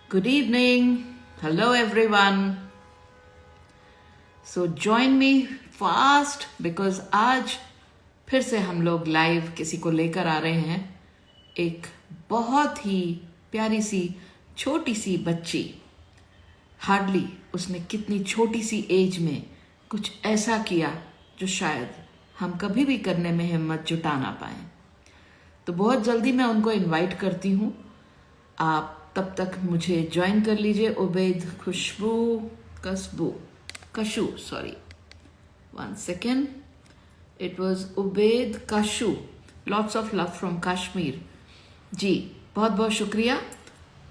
Good evening. Hello, everyone. So join me fast because आज फिर से हम लोग लाइव किसी को लेकर आ रहे हैं. एक बहुत ही प्यारी सी छोटी सी बच्ची. हार्डली उसने कितनी छोटी सी एज में कुछ ऐसा किया जो शायद हम कभी भी करने में हिम्मत जुटा ना पाए. तो बहुत जल्दी मैं उनको इनवाइट करती हूँ. आप तब तक मुझे ज्वाइन कर लीजिए. Ubaid Kashu sorry, 1 second. It was Ubaid Kashu. Lots of love from Kashmir. जी बहुत बहुत शुक्रिया.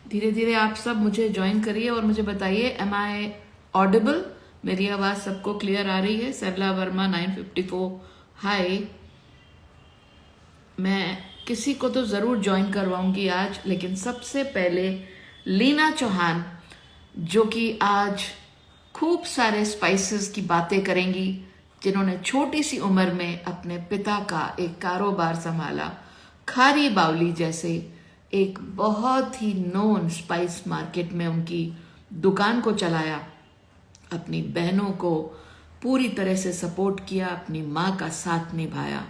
धीरे धीरे आप सब मुझे ज्वाइन करिए और मुझे बताइए, एम आई ऑडिबल? मेरी आवाज़ सबको क्लियर आ रही है? सरला वर्मा 954 हाय. मैं किसी को तो ज़रूर ज्वाइन करवाऊंगी आज, लेकिन सबसे पहले लीना चौहान, जो कि आज खूब सारे स्पाइसेस की बातें करेंगी, जिन्होंने छोटी सी उम्र में अपने पिता का एक कारोबार संभाला. खारी बावली जैसे एक बहुत ही नोन स्पाइस मार्केट में उनकी दुकान को चलाया. अपनी बहनों को पूरी तरह से सपोर्ट किया, अपनी माँ का साथ निभाया.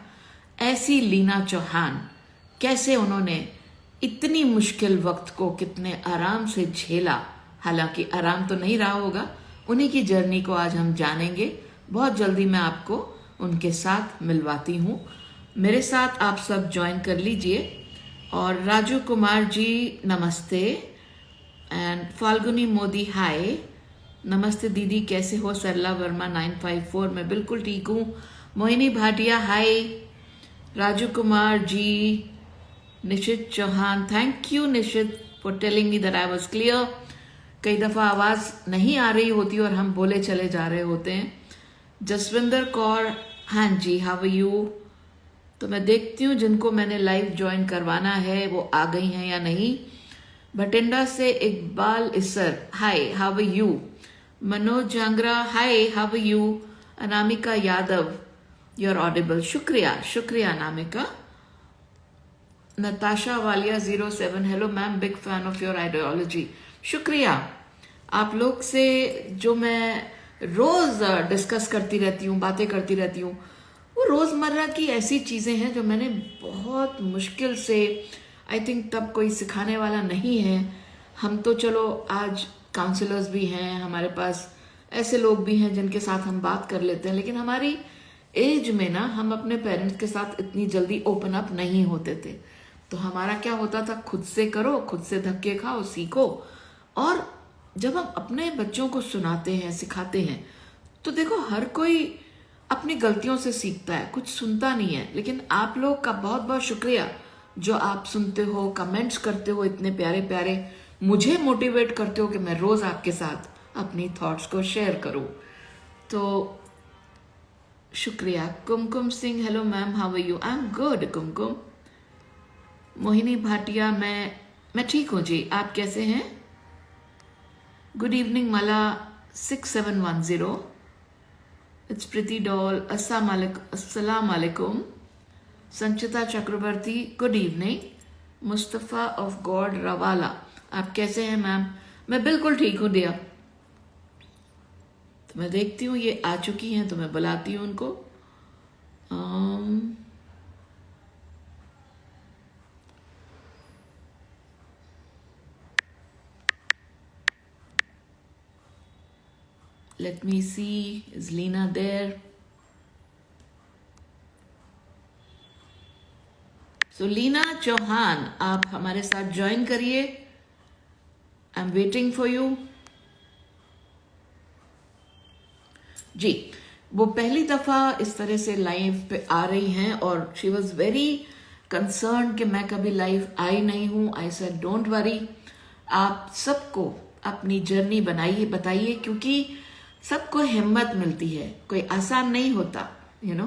ऐसी लीना चौहान कैसे उन्होंने इतनी मुश्किल वक्त को कितने आराम से झेला. हालांकि आराम तो नहीं रहा होगा. उन्हीं की जर्नी को आज हम जानेंगे. बहुत जल्दी मैं आपको उनके साथ मिलवाती हूँ. मेरे साथ आप सब ज्वाइन कर लीजिए. और राजू कुमार जी नमस्ते. एंड फाल्गुनी मोदी हाय. नमस्ते दीदी, कैसे हो? सरला वर्मा 954 मैं बिल्कुल ठीक हूँ. Mohini Bhatia hi. Raju Kumar ji. Nishit Chauhan, thank you Nishit for telling me that I was clear. कई दफ़ा आवाज़ नहीं आ रही होती और हम बोले चले जा रहे होते हैं. जसविंदर कौर, हाँ जी, हाउ आर यू? तो मैं देखती हूँ जिनको मैंने लाइव ज्वाइन करवाना है वो आ गई हैं या नहीं. भटिंडा से Iqbal Isar, hi, how are you? Manoj Jangra, hi, how are you? Anamika Yadav, you are audible. शुक्रिया शुक्रिया Anamika. Natasha Walia 07, hello ma'am, big fan of your ideology. शुक्रिया. आप लोग से जो मैं रोज़ डिस्कस करती रहती हूँ, बातें करती रहती हूँ, वो रोज़मर्रा की ऐसी चीज़ें हैं जो मैंने बहुत मुश्किल से, आई थिंक तब कोई सिखाने वाला नहीं है. हम तो चलो आज काउंसलर्स भी हैं, हमारे पास ऐसे लोग भी हैं जिनके साथ हम बात कर लेते हैं, लेकिन हमारी एज में ना हम अपने पेरेंट्स के साथ इतनी जल्दी ओपन अप नहीं होते थे. तो हमारा क्या होता था, खुद से करो, खुद से धक्के खाओ, सीखो. और जब हम अपने बच्चों को सुनाते हैं, सिखाते हैं, तो देखो हर कोई अपनी गलतियों से सीखता है, कुछ सुनता नहीं है. लेकिन आप लोग का बहुत बहुत शुक्रिया जो आप सुनते हो, कमेंट्स करते हो, इतने प्यारे प्यारे, मुझे मोटिवेट करते हो कि मैं रोज़ आपके साथ अपनी थॉट्स को शेयर करूं. तो शुक्रिया. Kumkum Singh, hello ma'am, how are you? I am good Kumkum. Mohini Bhatia, मैं ठीक हूँ जी, आप कैसे हैं? गुड इवनिंग मला 6710. इट्स प्रीति डॉल, अस्सलाम वालेकुम. Sanchita Chakraborty, good evening. Mustafa of god रवाला, आप कैसे हैं मैम? मैं बिल्कुल ठीक हूँ डियर. तो मैं देखती हूँ ये आ चुकी हैं तो मैं बुलाती हूँ उनको. Let me see, is Lena there? So Leena Chauhan, आप हमारे साथ ज्वाइन करिए. I am waiting for you. जी, वो पहली दफ़ा इस तरह से लाइव पे आ रही हैं और शी वॉज वेरी कंसर्न कि मैं कभी लाइव आई नहीं हूँ. आई सेड डोंट वरी, आप सबको अपनी जर्नी बताइए, क्योंकि सबको हिम्मत मिलती है, कोई आसान नहीं होता, यू नो.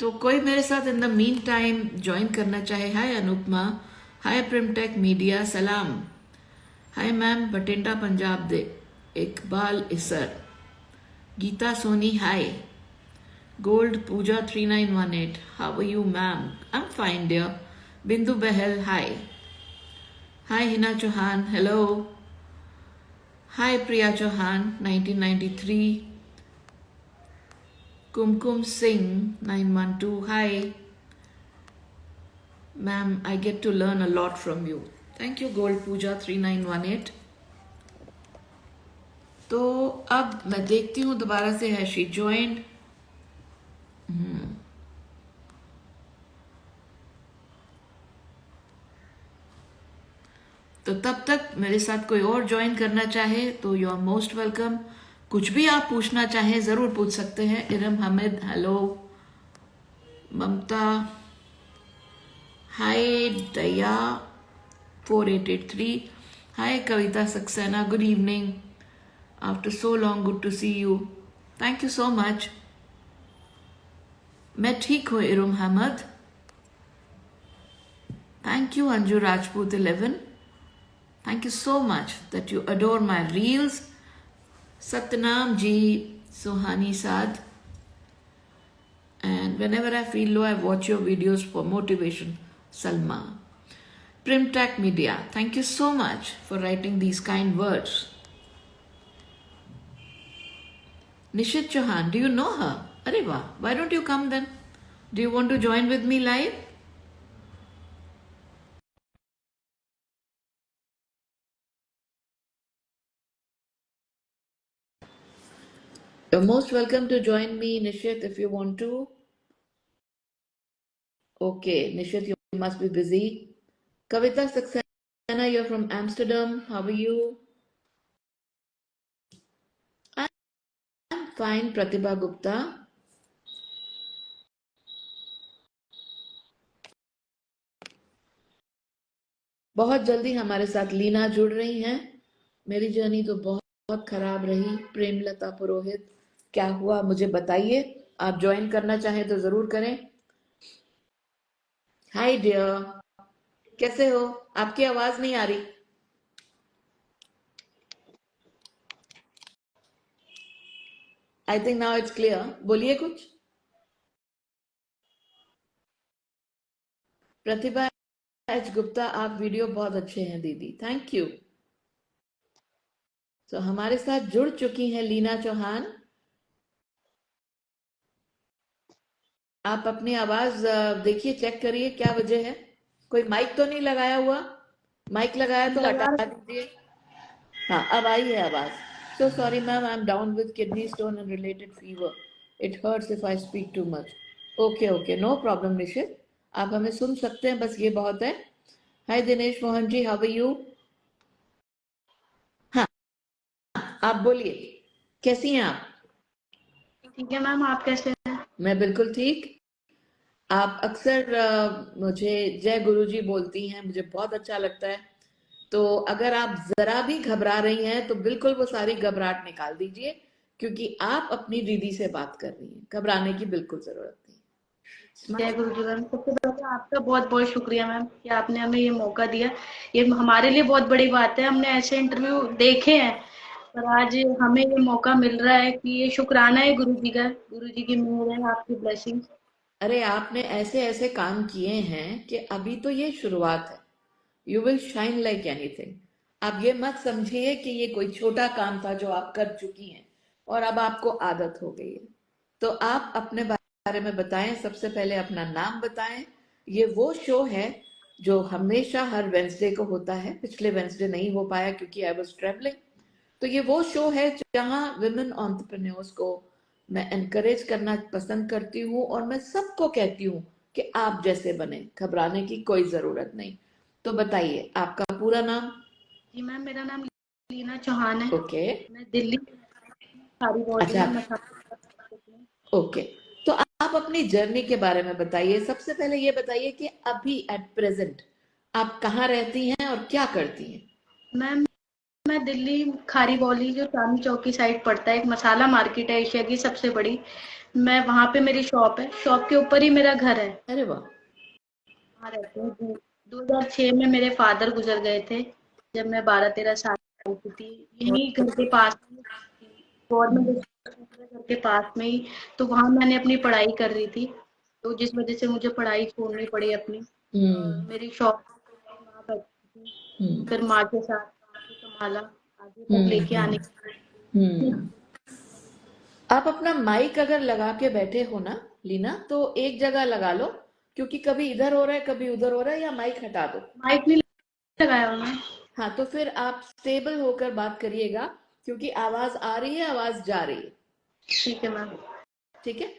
तो कोई मेरे साथ in the meantime join करना चाहे. Hi Anupama, hi Primtech media, सलाम. हाय मैम, भटिंडा पंजाब दे Iqbal Isar. Geeta Soni hi. Gold Puja 3918, how are you ma'am? I am fine dear. Bindu Bahl hi. Hi Heena Chauhan, hello. Hi Priya Chauhan, 1993. Kumkum Singh, 912. Hi. Ma'am, I get to learn a lot from you. Thank you, Gold Pooja 3918. तो अब मैं देखती हूँ दोबारा से है she joined. तो तब तक मेरे साथ कोई और ज्वाइन करना चाहे तो यू आर मोस्ट वेलकम। कुछ भी आप पूछना चाहें जरूर पूछ सकते हैं। Iram Hamid, hello. Mamta, hi. Daya 4883, hi. Kavita Saxena, good evening. After so long, good to see you. Thank you so much. मैं ठीक हूँ Iram Ahmad. Thank you Anju Rajput 11। Thank you so much that you adore my reels. Satnam Ji, Suhani Saad. And whenever I feel low, I watch your videos for motivation. Salma. Primtac Media, thank you so much for writing these kind words. Nishit Chauhan, do you know her? Areva, why don't you come then? Do you want to join with me live? You're most welcome to join me, Nishit, if you want to. Okay, Nishit, you must be busy. Kavita Saxena, you're from Amsterdam. How are you? I'm fine, Pratibha Gupta. बहुत जल्दी हमारे साथ लीना जुड़ रही हैं। मेरी journey तो बहुत खराब रही। प्रेमलता पुरोहित, क्या हुआ मुझे बताइए। आप ज्वाइन करना चाहें तो जरूर करें। हाय डियर, कैसे हो? आपकी आवाज नहीं आ रही। I think now it's clear. बोलिए कुछ। प्रतिभा एच गुप्ता, आप वीडियो बहुत अच्छे हैं दीदी, थैंक यू। तो हमारे साथ जुड़ चुकी हैं लीना चौहान। आप अपनी आवाज देखिए, चेक करिए क्या वजह है। कोई माइक तो नहीं लगाया हुआ? माइक लगाया तो लगा हटा दीजिए। हाँ, अब आई है आवाज। So sorry ma'am, I am down with kidney stone and related fever. It hurts if I speak too much. Okay okay, no problem Nishit, आप हमें सुन सकते हैं, बस ये बहुत है। Hi Dinesh Mohan ji, how are you? हाँ, आप बोलिए, कैसी हैं आप? ठीक है मैम, आप कैसे हैं? मैं बिल्कुल ठीक। आप अक्सर मुझे जय गुरुजी बोलती हैं, मुझे बहुत अच्छा लगता है। तो अगर आप जरा भी घबरा रही हैं तो बिल्कुल वो सारी घबराहट निकाल दीजिए, क्योंकि आप अपनी दीदी से बात कर रही हैं। घबराने की बिल्कुल जरूरत नहीं। जय स्माइल। गुरु जी मैम। सबसे पहले आपका बहुत बहुत शुक्रिया मैम कि आपने हमें ये मौका दिया। ये हमारे लिए बहुत बड़ी बात है, हमने ऐसे इंटरव्यू देखे हैं पर आज हमें ये मौका मिल रहा है कि ये शुक्राना है गुरु जी का। गुरु जी की मेहर है, आपकी ब्लेसिंग। अरे आपने ऐसे ऐसे काम किए हैं कि अभी तो ये शुरुआत है। You will shine like anything. आप ये मत समझिए कि ये कोई छोटा काम था जो आप कर चुकी हैं और अब आपको आदत हो गई है। तो आप अपने बारे में बताएं। सबसे पहले अपना नाम बताएं। ये वो शो है जो हमेशा हर वेंसडे को होता है। पिछले वेंसडे नहीं हो पाया क्योंकि आई वॉज ट्रेवलिंग। तो ये वो शो है जहां विमेन एंटरप्रेन्योर्स को मैं एनकरेज करना पसंद करती हूँ और मैं सबको कहती हूँ कि आप जैसे बने, घबराने की कोई जरूरत नहीं। तो बताइए आपका पूरा नाम। जी मैम, मेरा नाम लीना चौहान है। ओके। मैं दिल्ली सारी बॉडी अच्छा। में मसाला। ओके, तो आप अपनी जर्नी के बारे में बताइए। सबसे पहले ये बताइए कि अभी एट प्रेजेंट आप कहाँ रहती हैं और क्या करती हैं? मैम, मैं दिल्ली खारी बौली जो चांदनी चौक की साइड पड़ता है, एक मसाला मार्केट है एशिया की सबसे बड़ी। मैं वहां पे मेरी शॉप है, शॉप के ऊपर ही मेरा घर है। अरे वाह। वहाँ रहती हूँ। 2006 में मेरे फादर गुजर गए थे जब मैं 12-13 साल की थी। यहीं घर के पास में गवर्नमेंट स्कूल घर के पास में ही। तो वहाँ मैंने अपनी पढ़ाई कर रही थी, तो जिस वजह से मुझे पढ़ाई छोड़नी पड़ी अपनी। हम्म। मेरी शॉप वहाँ बैठी थी, हम्म। फिर माँ के साथ वहाँ से संभाला आगे तक लेके आने की। हम्म। आप अपना माइक अगर लगा के बैठे हो ना लीना, तो एक जगह लगा लो, क्योंकि कभी इधर हो रहा है कभी उधर हो रहा है, या माइक हटा दो। माइक नहीं लगाया हुआ मैं। हाँ, तो फिर आप स्टेबल होकर बात करिएगा, क्योंकि आवाज आ रही है, आवाज जा रही है। ठीक है मैम। ठीक है।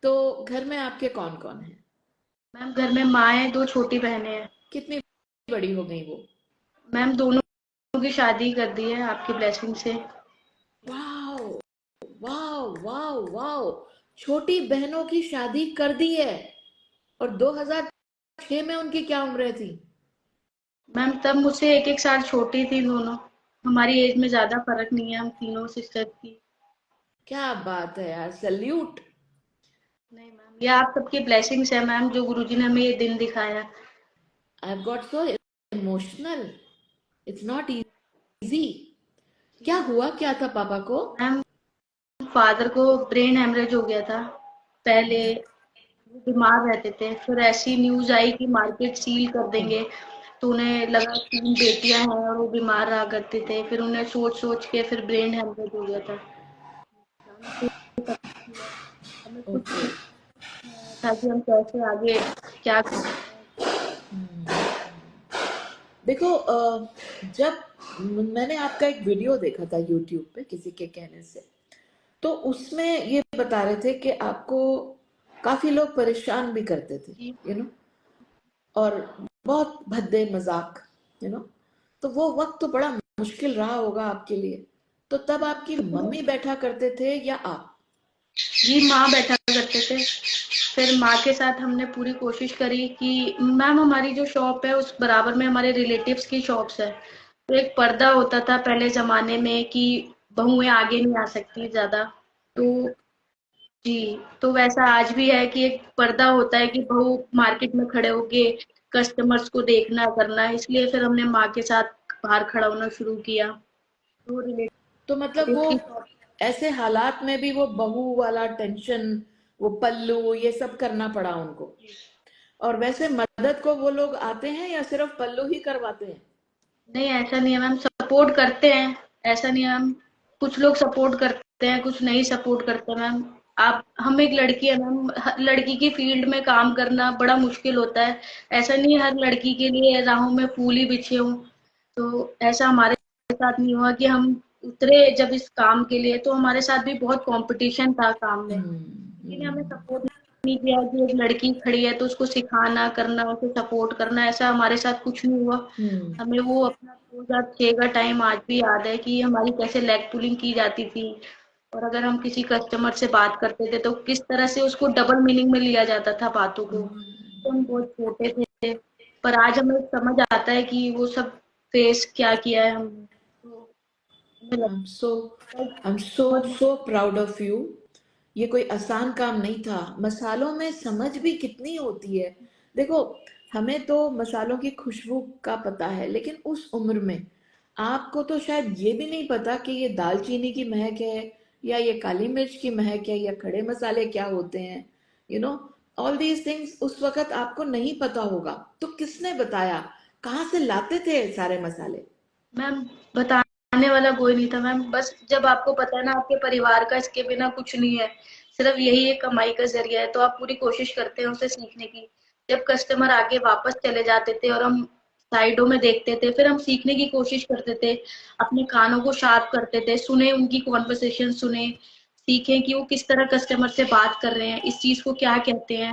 तो घर में आपके कौन कौन है? मैम घर में माँ है, 2 छोटी बहनें हैं। कितनी बड़ी हो गई वो? मैम दोनों की शादी कर दी है आपकी ब्लेसिंग से। वाह, वाह, वाह, वाह! छोटी बहनों की शादी कर दी है। और 2006 में उनकी क्या उम्र थी? मैम तब मुझसे 1-1 साल छोटी थी दोनों। हमारी एज में ज़्यादा फ़र्क नहीं है हम तीनों सिस्टर्स की। क्या बात है यार, सल्यूट! नहीं मैम, ये आप सबकी ब्लेसिंग्स है मैम, जो गुरुजी ने हमें ये दिन दिखाया। I have got so emotional. It's not easy. जी क्या मैम। हुआ, क्या था पापा को? मैम फादर को ब्रेन हेमरेज हो गया था। पहले वो बीमार रहते थे, फिर ऐसी न्यूज़ आई कि मार्केट सील कर देंगे, तो उन्हें लगा 3 बेटियां हैं और वो बीमार रहा करते थे। फिर उन्हें सोच-सोच के फिर ब्रेन हेमरेज हो गया था। अचानक से तकलीफ हुआ। हमें कुछ ओके। समझ नहीं आया था कि हम कैसे आगे क्या करना है। देखो, जब मैंने आपका एक वीडियो देखा था यूट्यूब पे किसी के कहने से, तो उसमें ये बता रहे थे कि आपको काफी लोग परेशान भी करते थे, जी। यू नो, और बहुत भद्दे मजाक, यू नो। तो वो वक्त तो बड़ा मुश्किल रहा होगा आपके लिए। तो तब आपकी मम्मी बैठा करते थे या आप? जी, माँ बैठा करते थे। फिर माँ के साथ हमने पूरी कोशिश करी कि मैम हमारी जो शॉप है उस बराबर में हमारे रिलेटिव्स की शॉप्स है। तो एक पर्दा होता था पहले ज़माने में कि बहुएँ आगे नहीं आ सकती ज़्यादा। तो जी, तो वैसा आज भी है कि एक पर्दा होता है कि बहू मार्केट में खड़े होके कस्टमर्स को देखना करना, इसलिए फिर हमने माँ के साथ बाहर खड़ा होना शुरू किया। तो तो मतलब रिलेटिव्स वो की शॉप। ऐसे हालात में भी वो बहू वाला टेंशन, वो पल्लू, ये सब करना पड़ा उनको? और वैसे मदद को वो लोग आते हैं या सिर्फ पल्लू ही करवाते हैं? नहीं ऐसा नहीं है मैम, सपोर्ट करते हैं। ऐसा नहीं है मैम, कुछ लोग सपोर्ट करते हैं, कुछ नहीं सपोर्ट करते मैम। आप हम एक लड़की है मैम, लड़की की फील्ड में काम करना बड़ा मुश्किल होता है। ऐसा नहीं है हर लड़की के लिए राहों में फूल ही बिछे हों। तो ऐसा हमारे साथ नहीं हुआ कि हम उतरे जब इस काम के लिए, तो हमारे साथ भी बहुत कंपटीशन था काम में। किसी ने हमें सपोर्ट नहीं किया कि एक लड़की खड़ी है तो उसको सिखाना करना, उसे सपोर्ट करना, ऐसा हमारे साथ कुछ नहीं हुआ। हम्म। हमें वो अपना 2006 का टाइम आज भी याद है कि हमारी कैसे लेग पुलिंग की जाती थी, और अगर हम किसी कस्टमर से बात करते थे तो किस तरह से उसको डबल मीनिंग में लिया जाता था बातों को। तो हम बहुत छोटे थे, पर आज हमें समझ आता है कि वो सब फेस क्या किया है हमने। तो हमें I'm so लगता है I'm so बहुत। so proud of you। ये कोई आसान काम नहीं था। मसालों में समझ भी कितनी होती है। देखो, हमें तो मसालों की खुशबू का पता है, लेकिन उस उम्र में आपको तो शायद ये भी नहीं पता कि ये दालचीनी की महक है, या ये काली मिर्च की महक है, या खड़े मसाले क्या होते हैं, you know. All these things उस वक्त आपको नहीं पता होगा। तो किसने बताया? कहाँ से लाते थे सारे मसाले? मैम बताने वाला कोई नहीं था मैम, बस जब आपको पता है ना आपके परिवार का इसके बिना कुछ नहीं है, सिर्फ यही एक कमाई का जरिया है, तो आप पूरी कोशिश करते हैं उसे सीखने की। जब कस्टमर आगे वापस चले जाते थे और हम साइडों में देखते थे, फिर हम सीखने की कोशिश करते थे, अपने कानों को शार्प करते थे, सुने उनकी कॉन्वर्सेशन, सुने, सीखें कि वो किस तरह कस्टमर से बात कर रहे हैं, इस चीज को क्या कहते हैं,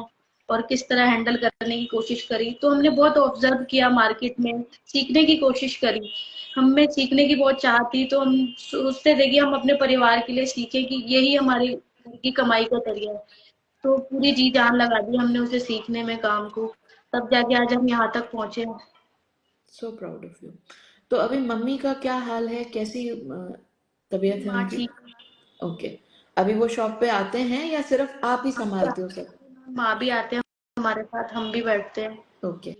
और किस तरह हैंडल करने की कोशिश करी। तो हमने बहुत ऑब्जर्व किया मार्केट में, सीखने की कोशिश करी। हमें सीखने की बहुत चाह थी, तो हम सोचते थे कि हम अपने परिवार के लिए सीखें कि यही हमारी घर की कमाई का जरिया है। तो पूरी जी जान लगा दी हमने उसे सीखने में, काम को, तब जाके आज हम यहाँ तक पहुंचे हैं। So proud of you. तो अभी मम्मी का क्या हाल है, कैसी तबीयत है माँ उनकी? ठीक। ओके। अभी वो शॉप पे आते हैं या सिर्फ आप ही संभालते हो सब? माँ भी आते हैं हमारे साथ, हम भी बैठते हैं। ओके।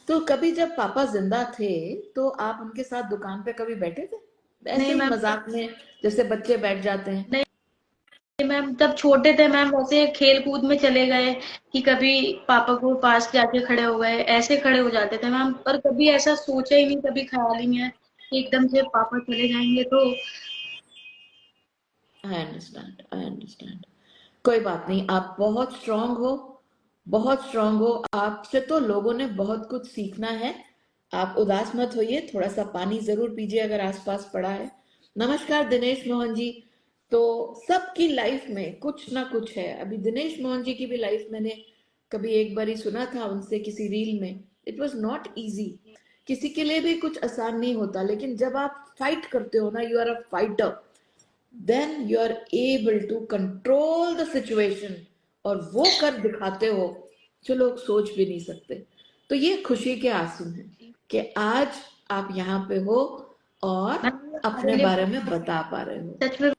तो कभी जब पापा जिंदा थे, तो आप उनके साथ दुकान पे कभी बैठे थे, नहीं ऐसे ही मैम। मजाक में, जैसे बच्चे बैठ जाते हैं? नहीं मैम, जब छोटे थे मैम वैसे खेल कूद में चले गए कि कभी पापा को पास जाके खड़े हो गए, ऐसे खड़े हो जाते थे मैम, पर कभी ऐसा सोचा ही नहीं, कभी ख्याल ही नहीं है एकदम से पापा चले जाएंगे तो आई अंडरस्टैंड। कोई बात नहीं, आप बहुत स्ट्रांग हो, बहुत स्ट्रांग हो। आपसे तो लोगों ने बहुत कुछ सीखना है। आप उदास मत होइए, थोड़ा सा पानी जरूर पीजिए अगर आसपास पड़ा है। नमस्कार दिनेश मोहन जी। तो सबकी लाइफ में कुछ ना कुछ है। अभी दिनेश मोहन जी की भी लाइफ मैंने कभी एक बार ही सुना था उनसे किसी रील में। It was not easy. किसी के लिए भी कुछ आसान नहीं होता, लेकिन जब आप फाइट करते हो ना, you are a fighter, then you are able to control the situation, और वो कर दिखाते हो जो लोग सोच भी नहीं सकते। तो ये खुशी के आंसू हैं कि आज आप यहाँ पे हो और मैम ये हमारे अपने लिए बारे में बता पा रहे हो। सच में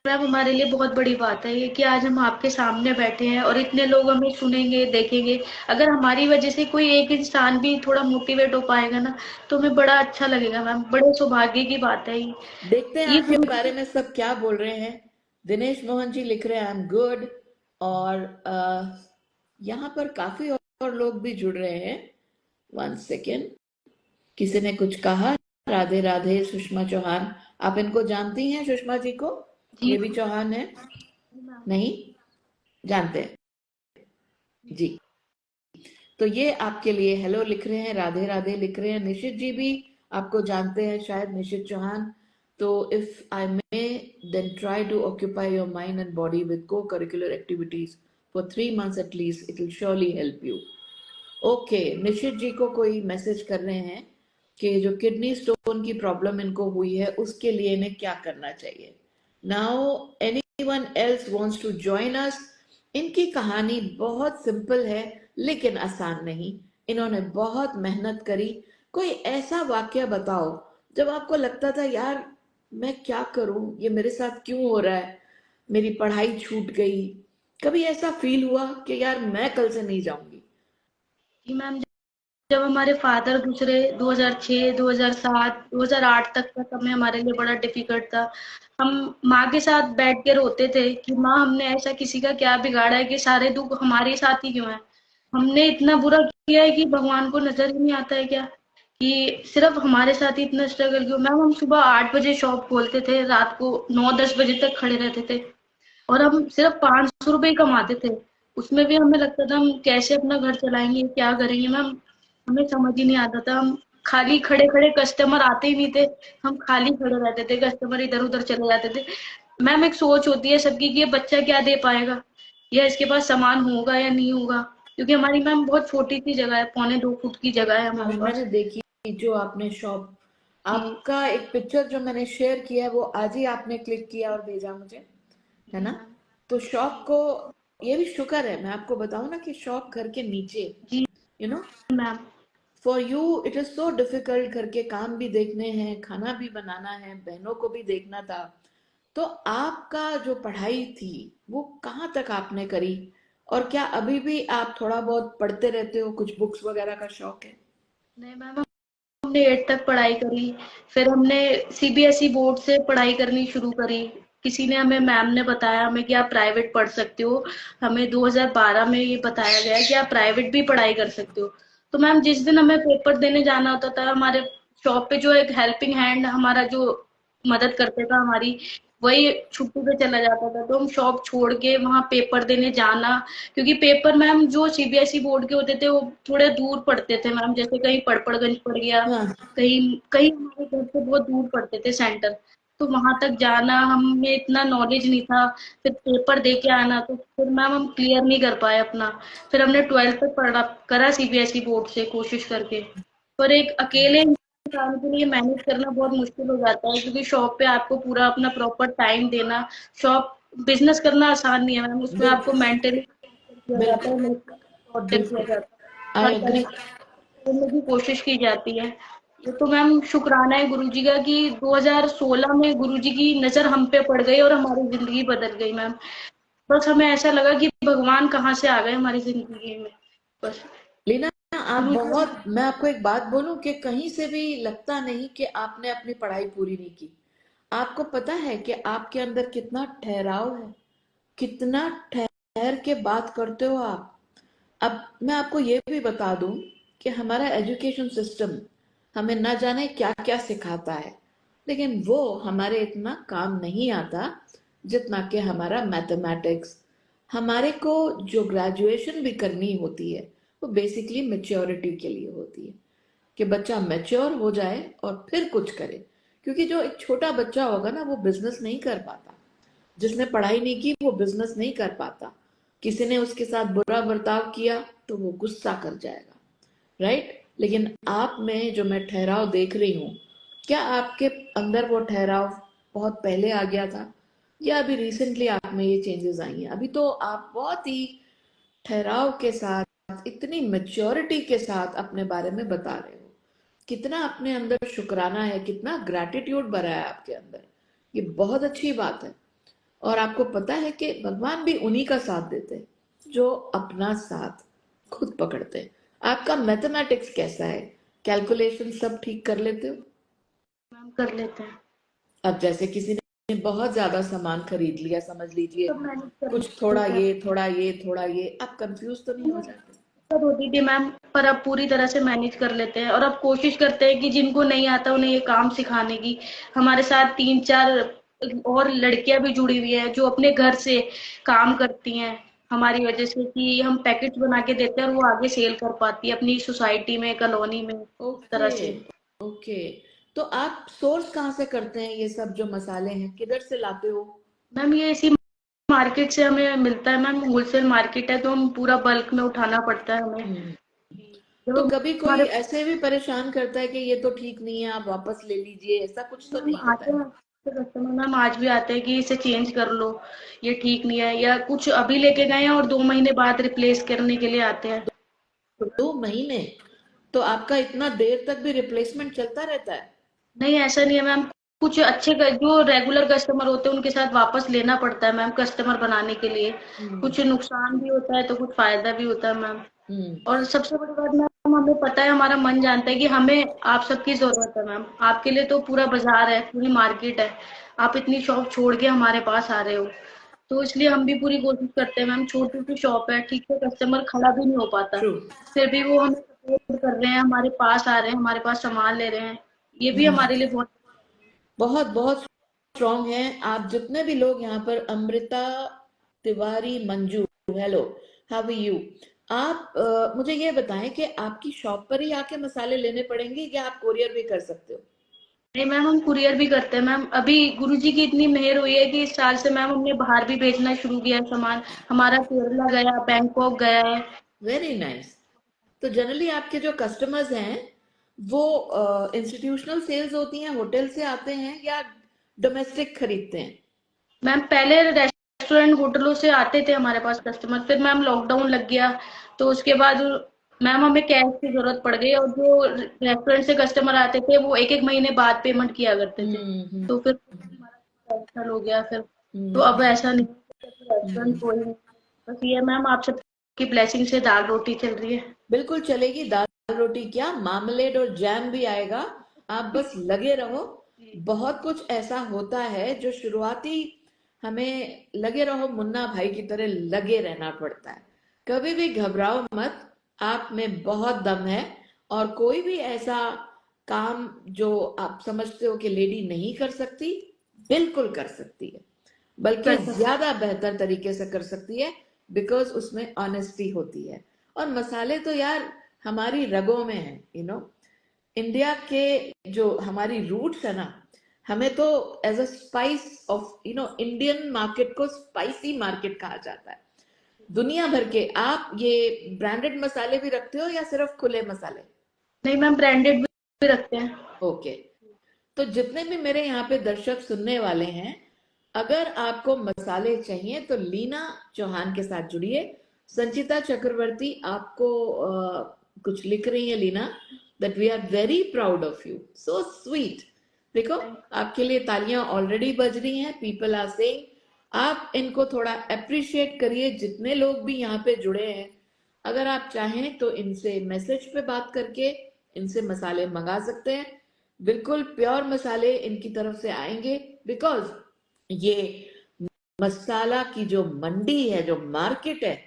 मैम हमारे लिए बहुत बड़ी बात है ये कि आज हम आपके सामने बैठे हैं और इतने लोग हमें सुनेंगे देखेंगे। अगर हमारी वजह से कोई एक इंसान भी थोड़ा मोटिवेट हो पाएगा ना तो हमें बड़ा अच्छा लगेगा मैम। बड़े सौभाग्य की बात है देखते हैं ये आपके गुरु बारे में सब क्या बोल रहे हैं। दिनेश मोहन जी लिख रहे हैं आई एम गुड। और यहाँ पर काफी और लोग भी जुड़ रहे हैं। वन सेकेंड, किसी ने कुछ कहा। राधे राधे सुषमा चौहान, आप इनको जानती हैं सुषमा जी को? जी ये भी चौहान है? मैम। नहीं जानते हैं जी। तो ये आपके लिए हेलो लिख रहे हैं, राधे राधे लिख रहे हैं। निशित जी भी आपको जानते हैं शायद, निशित चौहान। तो if I may then try to occupy your mind and body with co curricular activities for 3 months at least, it will surely help you. Okay, Nishit ji को कोई मैसेज कर रहे हैं कि जो किडनी स्टोन की प्रॉब्लम इनको हुई है उसके लिए इन्हें क्या करना चाहिए। Now anyone else wants to join us. इनकी कहानी बहुत सिंपल है लेकिन आसान नहीं। इन्होंने बहुत मेहनत करी। कोई ऐसा वाक्य बताओ जब आपको लगता था यार मैं क्या करूं, ये मेरे साथ क्यों हो रहा है, मेरी पढ़ाई छूट गई। कभी ऐसा फील हुआ कि यार मैं कल से नहीं जाऊंगी? जी मैम जब हमारे फादर गुजरे 2006, 2007, 2008 तक का समय हमारे लिए बड़ा डिफिकल्ट था। हम माँ के साथ बैठ के रोते थे कि माँ हमने ऐसा किसी का क्या बिगाड़ा है कि सारे दुख हमारे साथ ही क्यों है। हमने इतना बुरा किया है कि भगवान को नजर ही नहीं आता है क्या कि सिर्फ हमारे साथ ही इतना स्ट्रगल क्यों। मैम हम सुबह 8 बजे शॉप खोलते थे, रात को 9-10 बजे तक खड़े रहते थे और हम सिर्फ 500 रुपये ही कमाते थे। उसमें भी हमें लगता था हम कैसे अपना घर चलाएंगे, क्या करेंगे मैम। हमें समझ ही नहीं आता था। हम खाली खड़े खड़े, कस्टमर आते ही नहीं थे, हम खाली खड़े रहते थे, कस्टमर इधर उधर चले जाते थे। मैम एक सोच होती है सबकी कि ये बच्चा क्या दे पाएगा या इसके पास सामान होगा या नहीं होगा, क्योंकि हमारी मैम बहुत छोटी सी जगह है, 2.25 फुट की जगह है हाँ हमारे मैंने पास। देखी जो आपने शॉप, जी आपका एक पिक्चर जो मैंने शेयर किया है वो आज ही आपने क्लिक किया और भेजा मुझे, है जी ना? मैम। तो शॉप जी को, ये भी शुक्र है, मैं आपको बताऊं ना कि शॉप घर के नीचे, जी you know, ma'am. For you it is so difficult. घर के काम भी देखने हैं, खाना भी बनाना है, बहनों को भी देखना था। तो आपका जो पढ़ाई थी वो कहाँ तक आपने करी? और क्या अभी भी आप थोड़ा बहुत पढ़ते रहते हो, कुछ बुक्स वगैरह का शौक है? नहीं मैम हमने 8 तक पढ़ाई करी, फिर हमने सीबीएसई बोर्ड से पढ़ाई करनी शुरू करी। किसी ने हमें, मैम ने बताया हमें कि आप प्राइवेट पढ़ सकते हो। हमें 2012 में ये बताया गया कि आप प्राइवेट भी पढ़ाई कर सकते हो। तो मैम जिस दिन हमें पेपर देने जाना होता था, हमारे शॉप पे जो एक हेल्पिंग हैंड हमारा जो मदद करते था हमारी, वही छुट्टी पे चला जाता था तो हम शॉप छोड़ के वहां पेपर देने जाना। क्योंकि पेपर मैम जो सीबीएसई बोर्ड के होते थे वो थोड़े दूर पड़ते थे मैम, जैसे कहीं पड़पड़गंज पड़ गया, हाँ। कहीं कहीं हमारे घर से बहुत दूर पड़ते थे सेंटर। तो वहां तक जाना, हमें इतना नॉलेज नहीं था। फिर पेपर दे के आना, तो फिर मैम हम क्लियर नहीं कर पाए अपना। फिर हमने 12th तक पढ़ा करा सीबीएसई बोर्ड से कोशिश करके। पर एक अकेले इंसान के लिए मैनेज करना बहुत मुश्किल हो जाता है, क्योंकि शॉप पे आपको पूरा अपना प्रॉपर टाइम देना। शॉप बिजनेस करना आसान नहीं है मैम, उसमें आपको बिल्कुल मेंटली किया जाता है, बिल्कुल टॉर्चर किया बिल्कुल, जाता है, आई हर तरह एग्री। करने की कोशिश की जाती है। ये तो मैम शुक्राना है गुरुजी का कि 2016 में गुरुजी की नजर हम पे पड़ गई और हमारी जिंदगी बदल गई मैम। बस हमें ऐसा लगा कि भगवान कहाँ से आ गए हमारी जिंदगी में। बस लीना, आप गुरुजी। बहुत, मैं आपको एक बात बोलूं कि कहीं से भी लगता नहीं कि आपने अपनी पढ़ाई पूरी नहीं की। आपको पता है कि आपके अंदर कितना ठहराव है, कितना ठहर के बात करते हो आप। अब मैं आपको ये भी बता दूं कि हमारा एजुकेशन सिस्टम, हमें ना जाने क्या क्या सिखाता है, लेकिन वो हमारे इतना काम नहीं आता जितना कि हमारा मैथमेटिक्स। हमारे को जो ग्रेजुएशन भी करनी होती है वो बेसिकली मेच्योरिटी के लिए होती है, कि बच्चा मैच्योर हो जाए और फिर कुछ करे। क्योंकि जो एक छोटा बच्चा होगा ना, वो बिजनेस नहीं कर पाता। जिसने पढ़ाई नहीं की वो बिजनेस नहीं कर पाता। किसी ने उसके साथ बुरा बर्ताव किया तो वो गुस्सा कर जाएगा, राइट? लेकिन आप में जो मैं ठहराव देख रही हूँ, क्या आपके अंदर वो ठहराव बहुत पहले आ गया था, या अभी रिसेंटली आप में ये चेंजेस आई हैं? अभी तो आप बहुत ही ठहराव के साथ, इतनी मेच्योरिटी के साथ अपने बारे में बता रहे हो। कितना अपने अंदर शुक्राना है, कितना ग्रैटिट्यूड भरा है आपके अंदर। ये बहुत अच्छी बात है। और आपको पता है कि भगवान भी उन्हीं का साथ देते हैं जो अपना साथ खुद पकड़ते हैं। आपका मैथमेटिक्स कैसा है? कैलकुलेशन सब ठीक कर लेते हो? मैम कर लेते हैं। अब जैसे किसी ने बहुत ज्यादा सामान खरीद लिया, समझ लीजिए सब मैनेज कर कुछ थोड़ा लेते हैं। ये थोड़ा ये थोड़ा ये, आप कंफ्यूज तो नहीं हो जाते? दिक्कत होती थी मैम, पर अब पूरी तरह से मैनेज कर लेते हैं और अब कोशिश करते हैं कि जिनको नहीं आता उन्हें ये काम सिखाने की। हमारे साथ 3-4 और लड़कियां भी जुड़ी हुई है जो अपने घर से काम करती हैं हमारी वजह से, कि हम पैकेट बना के देते हैं और वो आगे सेल कर पाती है अपनी सोसाइटी में, कॉलोनी में, इस तरह ओके, से। ओके। तो आप सोर्स कहाँ से करते हैं ये सब जो मसाले हैं, किधर से लाते हो? मैम ये इसी मार्केट से हमें मिलता है मैम, होलसेल मार्केट है तो हम पूरा बल्क में उठाना पड़ता है हमें। हम्म। तो जो कभी कोई हमारे ऐसे भी परेशान करता है कि ये तो ठीक नहीं है, आप वापस ले लीजिए, ऐसा कुछ तो मैम नहीं होता आते है? हैं, कस्टमर मैम आज भी आते हैं कि इसे चेंज कर लो, ये ठीक नहीं है, या कुछ अभी लेके गए हैं और 2 महीने बाद रिप्लेस करने के लिए आते हैं। 2 महीने? तो आपका इतना देर तक भी रिप्लेसमेंट चलता रहता है? नहीं ऐसा नहीं है मैम, कुछ अच्छे जो रेगुलर कस्टमर होते हैं उनके साथ वापस लेना पड़ता है मैम कस्टमर बनाने के लिए। हम्म। कुछ नुकसान भी होता है तो कुछ फायदा भी होता है मैम। हम्म। और सबसे बड़ी बात मैम, हमें पता है, हमारा मन जानता है कि हमें आप सबकी जरूरत है मैम। आपके लिए तो पूरा बाजार है, पूरी मार्केट है, आप इतनी शॉप छोड़ के हमारे पास आ रहे हो, तो इसलिए हम भी पूरी कोशिश करते हैं मैम। छोटी सी शॉप है, ठीक है, कस्टमर खड़ा भी नहीं हो पाता, ट्रू। फिर भी वो हमें सपोर्ट कर रहे हैं, हमारे पास आ रहे हैं, हमारे पास सामान ले रहे हैं। ये भी हमारे लिए बहुत। बहुत बहुत स्ट्रांग हैं आप। जितने भी लोग यहाँ पर, Amrita Tiwari Manju, hello, how are you? आप मुझे ये बताएं कि आपकी शॉप पर ही आके मसाले लेने पड़ेंगे या आप कोरियर भी कर सकते हो? नहीं मैम, हम कुरियर भी करते हैं मैम। अभी गुरुजी की इतनी मेहर हुई है कि इस साल से मैम हमने बाहर भी भेजना शुरू किया है सामान। हमारा केरला गया, बैंकॉक गया है। Very nice. तो जनरली आपके जो कस्टमर्स हैं वो इंस्टीट्यूशनल सेल्स होती हैं, होटल से आते हैं, या डोमेस्टिक खरीदते हैं? मैम पहले रेस्टोरेंट होटलों से आते थे हमारे पास कस्टमर, फिर मैम लॉकडाउन लग गया तो उसके बाद मैम हमें कैश की जरूरत पड़ गई, और जो रेस्टोरेंट से कस्टमर आते थे वो 1-1 महीने बाद पेमेंट किया करते थे, हम्म। तो फिर हमारा कैंसिल हो गया फिर। तो हम्म। अब ऐसा नहीं, रेस्टोरेंट हम्म। कोई नहीं। बस ये मैम आप सबकी ब्लेसिंग से दाल रोटी चल रही है। बिल्कुल चलेगी। दाल रोटी क्या, मामलेड और जैम भी आएगा। आप बस लगे रहो। बहुत कुछ ऐसा होता है जो शुरुआती, हमें लगे रहो मुन्ना भाई की तरह लगे रहना पड़ता है। कभी भी घबराओ मत, आप में बहुत दम है। और कोई भी ऐसा काम जो आप समझते हो कि लेडी नहीं कर सकती, बिल्कुल कर सकती है, बल्कि कर सकते। ज्यादा बेहतर तरीके से कर सकती है, बिकॉज उसमें ऑनेस्टी होती है। और मसाले तो यार हमारी रगों में है, इंडिया के जो हमारी रूट्स है ना, हमें तो as a spice of Indian market को स्पाइसी मार्केट कहा जाता है। दुनिया भर के आप ये ब्रांडेड मसाले भी रखते हो या सिर्फ खुले मसाले? नहीं मैम, ब्रांडेड भी रखते हैं। ओके। तो जितने भी मेरे यहाँ पे दर्शक सुनने वाले हैं, अगर आपको मसाले चाहिए तो लीना चौहान के साथ जुड़िए। संचिता चक्रवर्ती आपको कुछ लिख रही है Leena, that we are very proud of you, so sweet. देखो, आपके लिए तालियां ऑलरेडी बज रही हैं, पीपल आर सेइंग। आप इनको थोड़ा अप्रिशिएट करिए, जितने लोग भी यहाँ पे जुड़े हैं। अगर आप चाहें तो इनसे मैसेज पे बात करके इनसे मसाले मंगा सकते हैं। बिल्कुल प्योर मसाले इनकी तरफ से आएंगे, बिकॉज ये मसाला की जो मंडी है, जो मार्केट है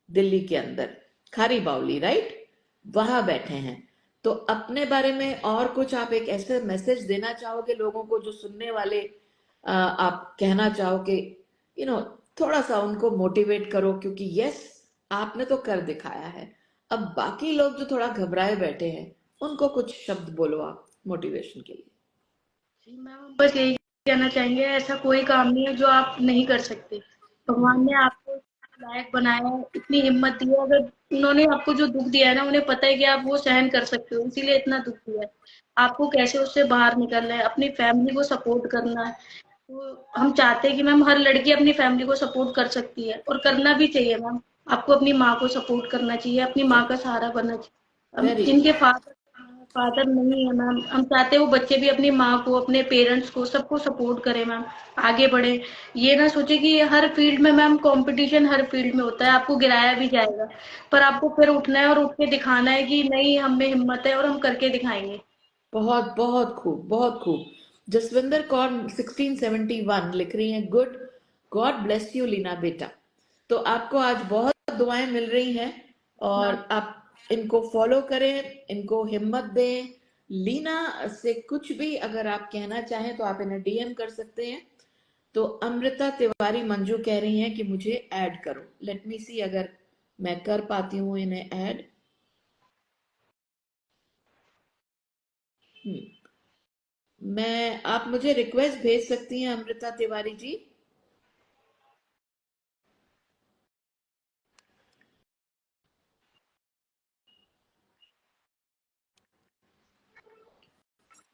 दिल्ली के अंदर, खारी बावली, राइट, वहां बैठे हैं। तो अपने बारे में और कुछ आप एक ऐसे मैसेज देना चाहोगे लोगों को जो सुनने वाले, आप कहना चाहो कि थोड़ा सा उनको मोटिवेट करो, क्योंकि यस आपने तो कर दिखाया है। अब बाकी लोग जो थोड़ा घबराए बैठे हैं उनको कुछ शब्द बोलो आप मोटिवेशन के लिए। जी मैम, बस यही कहना चाहेंगे, ऐसा कोई काम नहीं है जो आप नहीं कर सकते। भगवान ने आपको लायक बनाया है, इतनी हिम्मत दी है। अगर उन्होंने आपको जो दुख दिया है ना, उन्हें पता है कि आप वो सहन कर सकते हो, इसीलिए इतना दुख दिया है। आपको कैसे उससे बाहर निकलना है, अपनी फैमिली को सपोर्ट करना है। तो हम चाहते हैं कि मैम हर लड़की अपनी फैमिली को सपोर्ट कर सकती है, और करना भी चाहिए मैम। आपको अपनी माँ को सपोर्ट करना चाहिए, अपनी माँ का सहारा बनना चाहिए। वेरी जिनके फादर फादर नहीं है मैम, हम चाहते हैं वो बच्चे भी अपनी माँ को, अपने पेरेंट्स को, सबको सपोर्ट करें मैम, आगे बढ़े। ये ना सोचे कि हर फील्ड में मैम कंपटीशन हर फील्ड में होता है, आपको गिराया भी जाएगा, पर आपको फिर उठना है और उठ के दिखाना है कि नहीं, हम में हिम्मत है और हम करके दिखाएंगे। बहुत बहुत खूब, बहुत खूब। जसविंदर कौर 1671 लिख रही हैं, good, god bless you Leena बेटा। तो आपको आज बहुत दुआएं मिल रही हैं, और मैम आप इनको फॉलो करें, इनको हिम्मत दें। लीना से कुछ भी अगर आप कहना चाहें तो आप इन्हें डीएम कर सकते हैं। तो अमृता तिवारी मंजू कह रही हैं कि मुझे ऐड करो। लेट मी सी अगर मैं कर पाती हूँ इन्हें ऐड। आप मुझे रिक्वेस्ट भेज सकती हैं अमृता तिवारी जी।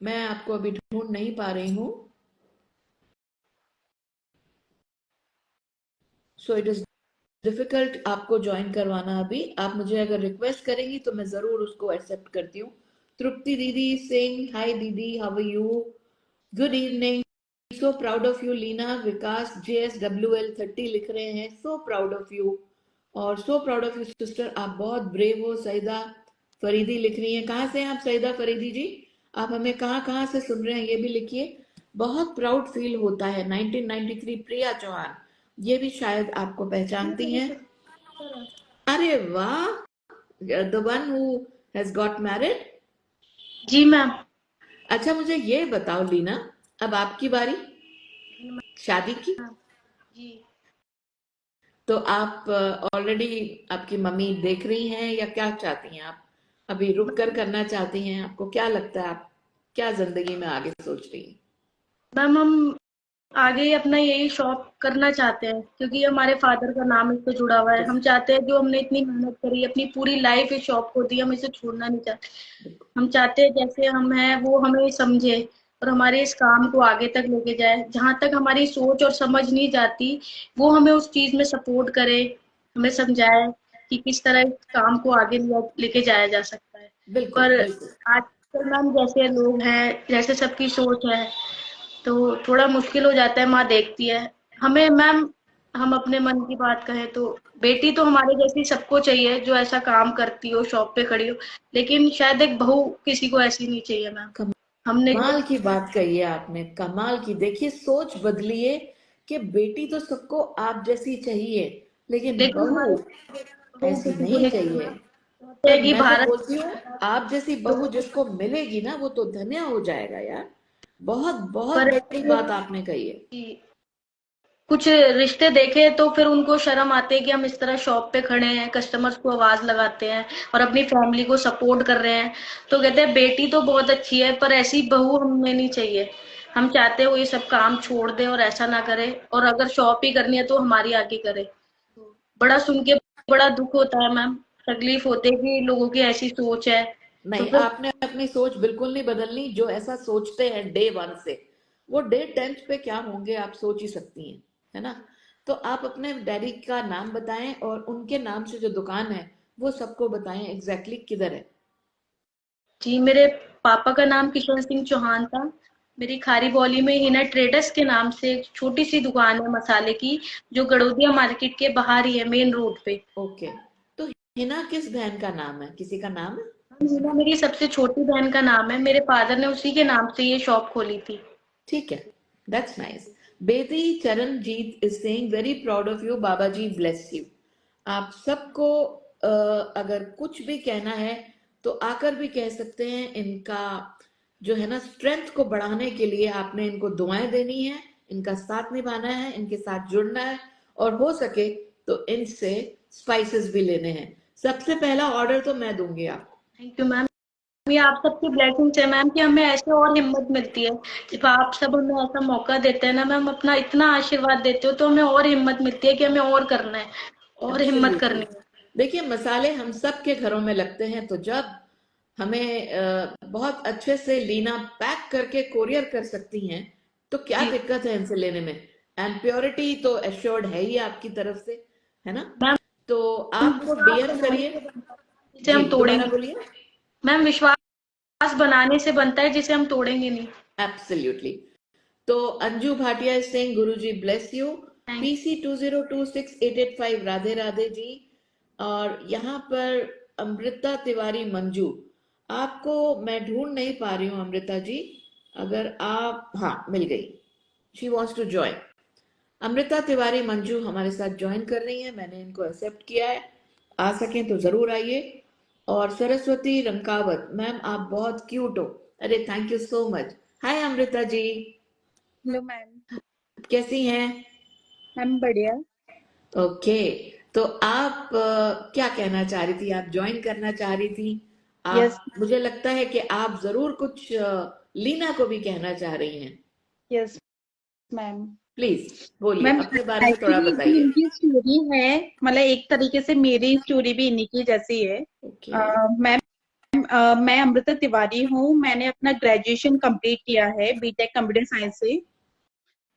मैं आपको अभी ढूंढ नहीं पा रही हूँ, सो इट इज डिफिकल्ट आपको ज्वाइन करवाना। अभी आप मुझे अगर रिक्वेस्ट करेंगी तो मैं जरूर उसको एक्सेप्ट करती हूँ। तृप्ति दीदी सिंह, हाय दीदी, how are you, good evening, so proud of you Leena. Vikas JSWL30 लिख रहे हैं, सो प्राउड ऑफ यू, और so proud of you sister, आप बहुत ब्रेव हो। सईदा फरीदी लिख रही हैं, कहाँ से हैं आप सईदा फरीदी जी? आप हमें कहाँ कहाँ से सुन रहे हैं ये भी लिखिए। बहुत प्राउड फील होता है। 1993 प्रिया चौहान, ये भी शायद आपको पहचानती हैं। अरे वाह, the one who has got married. जी मैम। अच्छा मुझे ये बताओ लीना, अब आपकी बारी शादी की। जी तो आप ऑलरेडी आपकी मम्मी देख रही हैं या क्या चाहती हैं आप? अभी रुक कर करना चाहती हैं? आपको क्या लगता है, आप क्या जिंदगी में आगे सोच रही हैं? मैम, हम आगे अपना यही शॉप करना चाहते हैं, क्योंकि हमारे फादर का नाम इस पे जुड़ा हुआ है। हम चाहते हैं जो हमने इतनी मेहनत करी, अपनी पूरी लाइफ इस शॉप को दी, हम इसे छोड़ना नहीं चाहते। हम चाहते हैं जैसे हम हैं वो हमें समझे और हमारे इस काम को आगे तक लेके जाए। जहां तक हमारी सोच और समझ नहीं जाती, वो हमें उस चीज में सपोर्ट करे, हमें समझाए कि किस तरह इस काम को आगे लेके जाया जा सकता है। बिल्कुल पर बिल्कुल। आजकल मैम जैसे लोग हैं, जैसे सबकी सोच है, तो थोड़ा मुश्किल हो जाता है। माँ देखती है हमें मैम। हम अपने मन की बात कहें तो बेटी तो हमारे जैसी सबको चाहिए, जो ऐसा काम करती हो, शॉप पे खड़ी हो। लेकिन शायद एक बहू किसी को ऐसी नहीं चाहिए मैम। हमने जो कमाल की बात कही है आपने, कमाल की। देखिए सोच बदलिए कि बेटी तो सबको आप जैसी चाहिए, लेकिन लेकिन बहू हमारे बहू ऐसी किसी को नहीं नहीं चाहिए। कहते पर हैं कि मैं तो भारत बोलती हूँ आप जैसी बहू जिसको मिलेगी ना वो तो धन्य हो जाएगा यार। बहुत बहुत पर बड़ी बात आपने कही है। कुछ रिश्ते देखे तो फिर उनको शर्म आती है कि हम इस तरह शॉप पे खड़े हैं, कस्टमर्स को आवाज लगाते हैं और अपनी फैमिली को सपोर्ट कर रहे हैं। तो कहते हैं बेटी तो बहुत अच्छी है, पर ऐसी बहू हमें नहीं चाहिए। हम चाहते हैं वो ये सब काम छोड़ दे और ऐसा ना करे, और अगर शॉप ही करनी है तो हमारी आगे करे। बड़ा सुन के बड़ा दुख होता है मैम, तकलीफ होती है कि लोगों की ऐसी सोच है। तो नहीं, फिर आपने अपनी सोच बिल्कुल नहीं बदलनी। जो ऐसा सोचते हैं डे 1 से, वो डे 10 पे क्या होंगे आप सोच ही सकती हैं, है ना? तो आप अपने डैडी का नाम बताएं और उनके नाम से जो दुकान है वो सबको बताएं एग्जैक्टली किधर है। जी, मेरे पापा का नाम किशन सिंह चौहान था। मेरी खारी बौली में हिना ट्रेडर्स के नाम से एक छोटी सी दुकान है मसाले की, जो गड़ोदिया मार्केट के बाहर ही है, मेन रोड पे। ओके। तो हिना किस बहन का नाम है, किसी का नाम है? हिना मेरी सबसे छोटी बहन का नाम है, मेरे फादर ने उसी के नाम से ये शॉप खोली थी। ठीक है, that's nice. Bedi Charanjit is saying very proud of you, Baba ji bless you. आप सबको अगर कुछ भी कहना है तो आकर भी कह सकते हैं इनका जो है ना स्ट्रेंथ को बढ़ाने के लिए आपने इनको दुआएं देनी है, इनका साथ निभाना है, इनके साथ जुड़ना है, और हो सके तो इनसे स्पाइसेस भी लेने हैं। सबसे पहला ऑर्डर तो मैं दूंगी आपको। Thank you ma'am. ये आप सबकी ब्लेसिंग्स है मैम कि हमें ऐसे और हिम्मत मिलती है। जब आप सब हमें ऐसा मौका देते हैं ना मैम, अपना इतना आशीर्वाद देते हो, तो हमें और हिम्मत मिलती है कि हमें और करना है और हिम्मत एब्सोल्युटली। करनी है। देखिए, मसाले हम सब के घरों में लगते हैं, तो जब हमें बहुत अच्छे से लीना पैक करके कोरियर कर सकती हैं, तो क्या जी दिक्कत है इनसे लेने में। एंड प्योरिटी तो एश्योर्ड है ही आपकी तरफ से, है ना। मैम, तो आप विश्वास डीएम बनाने करिए। से बनता है जिसे जी, हम दोबारा तोड़ेंगे। बोलिए। मैम, विश्वास बनाने से बनता है जिसे हम तोड़ेंगे नहीं। एब्सोल्युटली। तो Anju Bhatia is saying Guruji bless you. Thank PC 2026-885 Radhe Radhe ji. और यहाँ पर अमृता तिवारी मंजू, आपको मैं ढूंढ नहीं पा रही हूँ अमृता जी, अगर आप, हाँ मिल गई। She wants to join. Amrita Tiwari Manju हमारे साथ ज्वाइन कर रही है, मैंने इनको एक्सेप्ट किया है। आ सकें तो जरूर आइए। और सरस्वती रंकावत मैम, आप बहुत क्यूट हो। अरे thank you so much. Hi Amrita ji, hello ma'am. कैसी हैं? मैम बढ़िया। ओके। तो आप क्या कहना चाह रही थी? आप ज्वाइन करना चाह रही थी? यस। आप, मुझे लगता है कि आप जरूर कुछ लीना को भी कहना चाह रही हैं। Yes ma'am. प्लीज बोलिए, मैम अपने बारे में थोड़ा एक्चुअली जो बताइए। इनकी स्टोरी है, मतलब एक तरीके से मेरी स्टोरी भी इन्हीं की जैसी है। ओके। मैम, मैं अमृता तिवारी हूँ। मैंने अपना ग्रेजुएशन कंप्लीट किया है बीटेक कंप्यूटर साइंस से।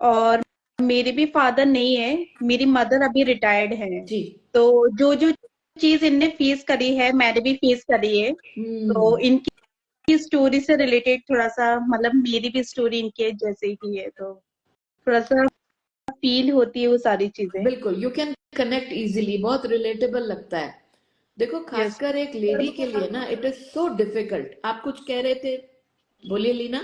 और मेरे भी फादर नहीं है, मेरी मदर अभी रिटायर्ड है। जी। तो जो जो चीज इनने फेस करी है मैंने भी फेस करी है। तो हम्म। इनकी स्टोरी से रिलेटेड थोड़ा सा, मतलब मेरी भी स्टोरी इनके जैसे ही है, तो थोड़ा सा फील होती है वो सारी चीजें। बिल्कुल, यू कैन कनेक्ट इजीली, बहुत रिलेटेबल लगता है। देखो, यस। खासकर एक लेडी के लिए ना इट इज सो डिफिकल्ट। आप कुछ कह रहे थे, बोलिए लीना।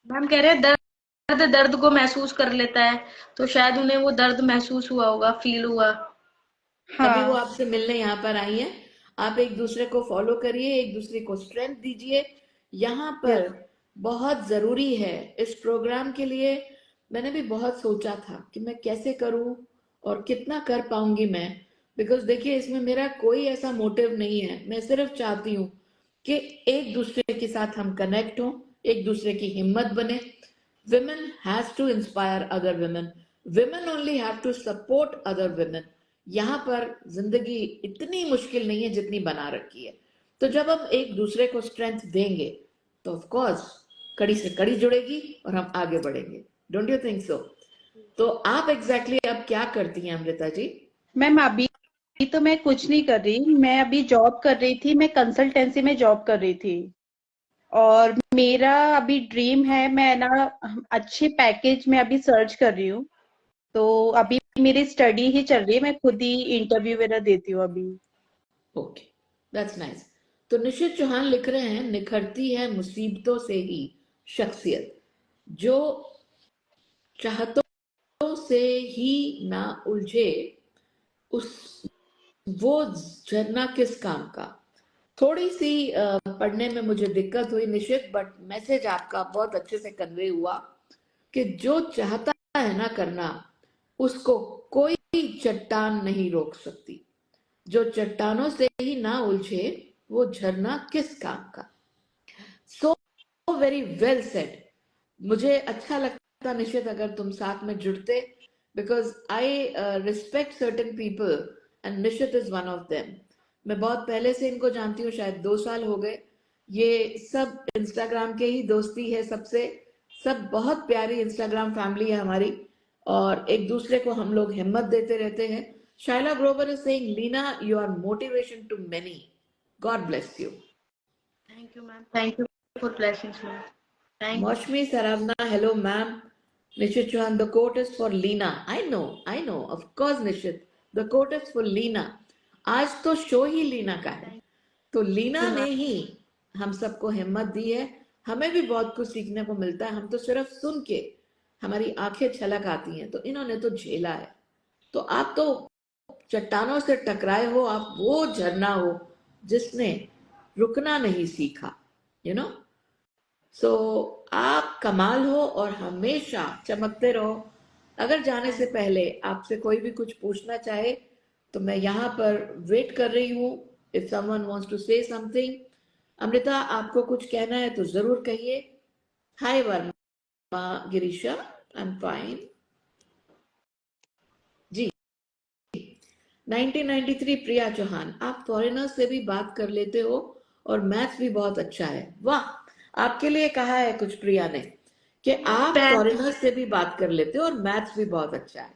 मैम, कह रहे हैं दर्द दर्द को महसूस कर लेता है, तो शायद उन्हें वो दर्द महसूस हुआ होगा, फील हुआ। तभी वो हाँ। आपसे मिलने यहाँ पर आई हैं। आप एक दूसरे को फॉलो करिए, एक दूसरे को स्ट्रेंथ दीजिए। यहाँ यस। पर बहुत जरूरी है इस प्रोग्राम के लिए। मैंने भी बहुत सोचा था कि मैं कैसे करूं और कितना कर पाऊंगी मैं। बिकॉज देखिए, इसमें मेरा कोई ऐसा मोटिव नहीं है, मैं सिर्फ चाहती हूँ कि एक दूसरे के साथ हम कनेक्ट हों, एक दूसरे की हिम्मत बने। women has to inspire other women only have to support other women। यहाँ पर जिंदगी इतनी मुश्किल नहीं है जितनी बना रखी है। तो जब हम एक दूसरे को स्ट्रेंथ देंगे, तो ऑफ कोर्स कड़ी से कड़ी जुड़ेगी और हम आगे बढ़ेंगे। Don't you think so? तो आप एग्जैक्टली अब क्या करती हैं अमृता जी? मैम अभी तो मैं कुछ नहीं कर रही, मैं अभी जॉब कर रही थी, मैं कंसल्टेंसी में जॉब कर रही थी। और मेरा अभी ड्रीम है, मैं ना अच्छे पैकेज में अभी सर्च कर रही हूँ। तो अभी मेरी स्टडी ही चल रही है, मैं खुद ही इंटरव्यू वगैरह देती हूँ अभी। Okay, that's nice. तो निशित चौहान लिख रहे हैं, निखरती है मुसीबतों से ही शख्सियत, जो चाहतों से ही ना उलझे, उस वो झरना किस काम का। थोड़ी सी पढ़ने में मुझे दिक्कत हुई निशित, बट मैसेज आपका बहुत अच्छे से कन्वे हुआ कि जो चाहता है ना करना, उसको कोई चट्टान नहीं रोक सकती। जो चट्टानों से ही ना उलझे, वो झरना किस काम का। So very well said. मुझे अच्छा लगता निश्चित अगर तुम साथ में जुड़ते, because I respect certain people and निश्चित इज वन ऑफ देम। मैं बहुत पहले से इनको जानती हूँ, शायद 2 साल हो गए। ये सब इंस्टाग्राम के ही दोस्ती है सबसे। सब बहुत प्यारी इंस्टाग्राम फैमिली है हमारी, और एक दूसरे को हम लोग हिम्मत देते रहते हैं। Shaila Grover is saying, Leena you are motivation to many, God bless you. Thank you ma'am, thank you for blessings ma'am, thank you. Moshmi Saravna, hello ma'am. Nishit Chauhan, the quote is for Leena. I know, of course Nishit. The quote is for Leena. आज तो show ही लीना का है, thank तो Leena you ने ma'am. ही हम सबको हिम्मत दी है। हमें भी बहुत कुछ सीखने को मिलता है, हम तो सिर्फ सुन के हमारी आंखें छलक आती हैं, तो इन्होंने तो झेला है। तो आप तो चट्टानों से टकराए हो, आप वो झरना हो जिसने रुकना नहीं सीखा, यू नो। सो आप कमाल हो और हमेशा चमकते रहो। अगर जाने से पहले आपसे कोई भी कुछ पूछना चाहे तो मैं यहाँ पर वेट कर रही हूँ, if someone wants to say something. Amrita, आपको कुछ कहना है तो जरूर कहिए। Hi Verma Girisha, I am fine जी। 1993 प्रिया चौहान, आप फॉरेनर्स से भी बात कर लेते हो और मैथ्स भी बहुत अच्छा है, वाह। आपके लिए कहा है कुछ प्रिया ने कि आप पहले फॉरेनर्स से भी बात कर लेते हो और मैथ्स भी बहुत अच्छा है।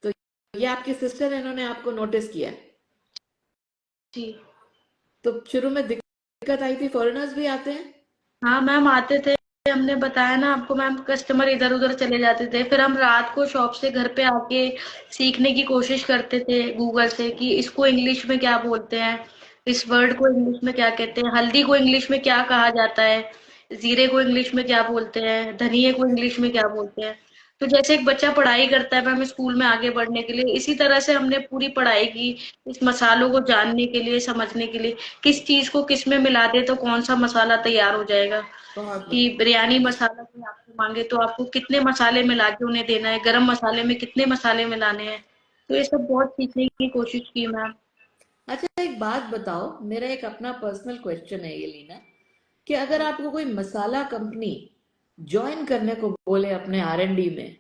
तो ये आपकी सिस्टर इन्होंने आपको नोटिस किया है। जी। तो शुरू में दिक्कत आई थी, फॉरेनर्स भी आते हैं। हाँ मैम, आते थे। हमने बताया ना आपको मैम, कस्टमर इधर उधर चले जाते थे, फिर हम रात को शॉप से घर पे आके सीखने की कोशिश करते थे गूगल से कि इसको इंग्लिश में क्या बोलते हैं, इस वर्ड को इंग्लिश में क्या कहते हैं, हल्दी को इंग्लिश में क्या कहा जाता है, जीरे को इंग्लिश में क्या बोलते हैं, धनिये को इंग्लिश में क्या बोलते हैं। तो जैसे एक बच्चा पढ़ाई करता है मैम स्कूल में आगे बढ़ने के लिए, इसी तरह से हमने पूरी पढ़ाई की इस मसालों को जानने के लिए, समझने के लिए, किस चीज को किस में मिला दे तो कौन सा मसाला तैयार हो जाएगा। बहुत कि बिरयानी मसाला कोई आपसे मांगे तो आपको कितने मसाले मिला के उन्हें देना है, गरम मसाले में कितने मसाले मिलाने हैं। तो ये सब बहुत सीखने की कोशिश की मैम। अच्छा, एक बात बताओ, मेरा एक अपना पर्सनल क्वेश्चन है ये लीना, कि अगर आपको कोई मसाला कंपनी ज्वाइन करने को बोले अपने R&D में,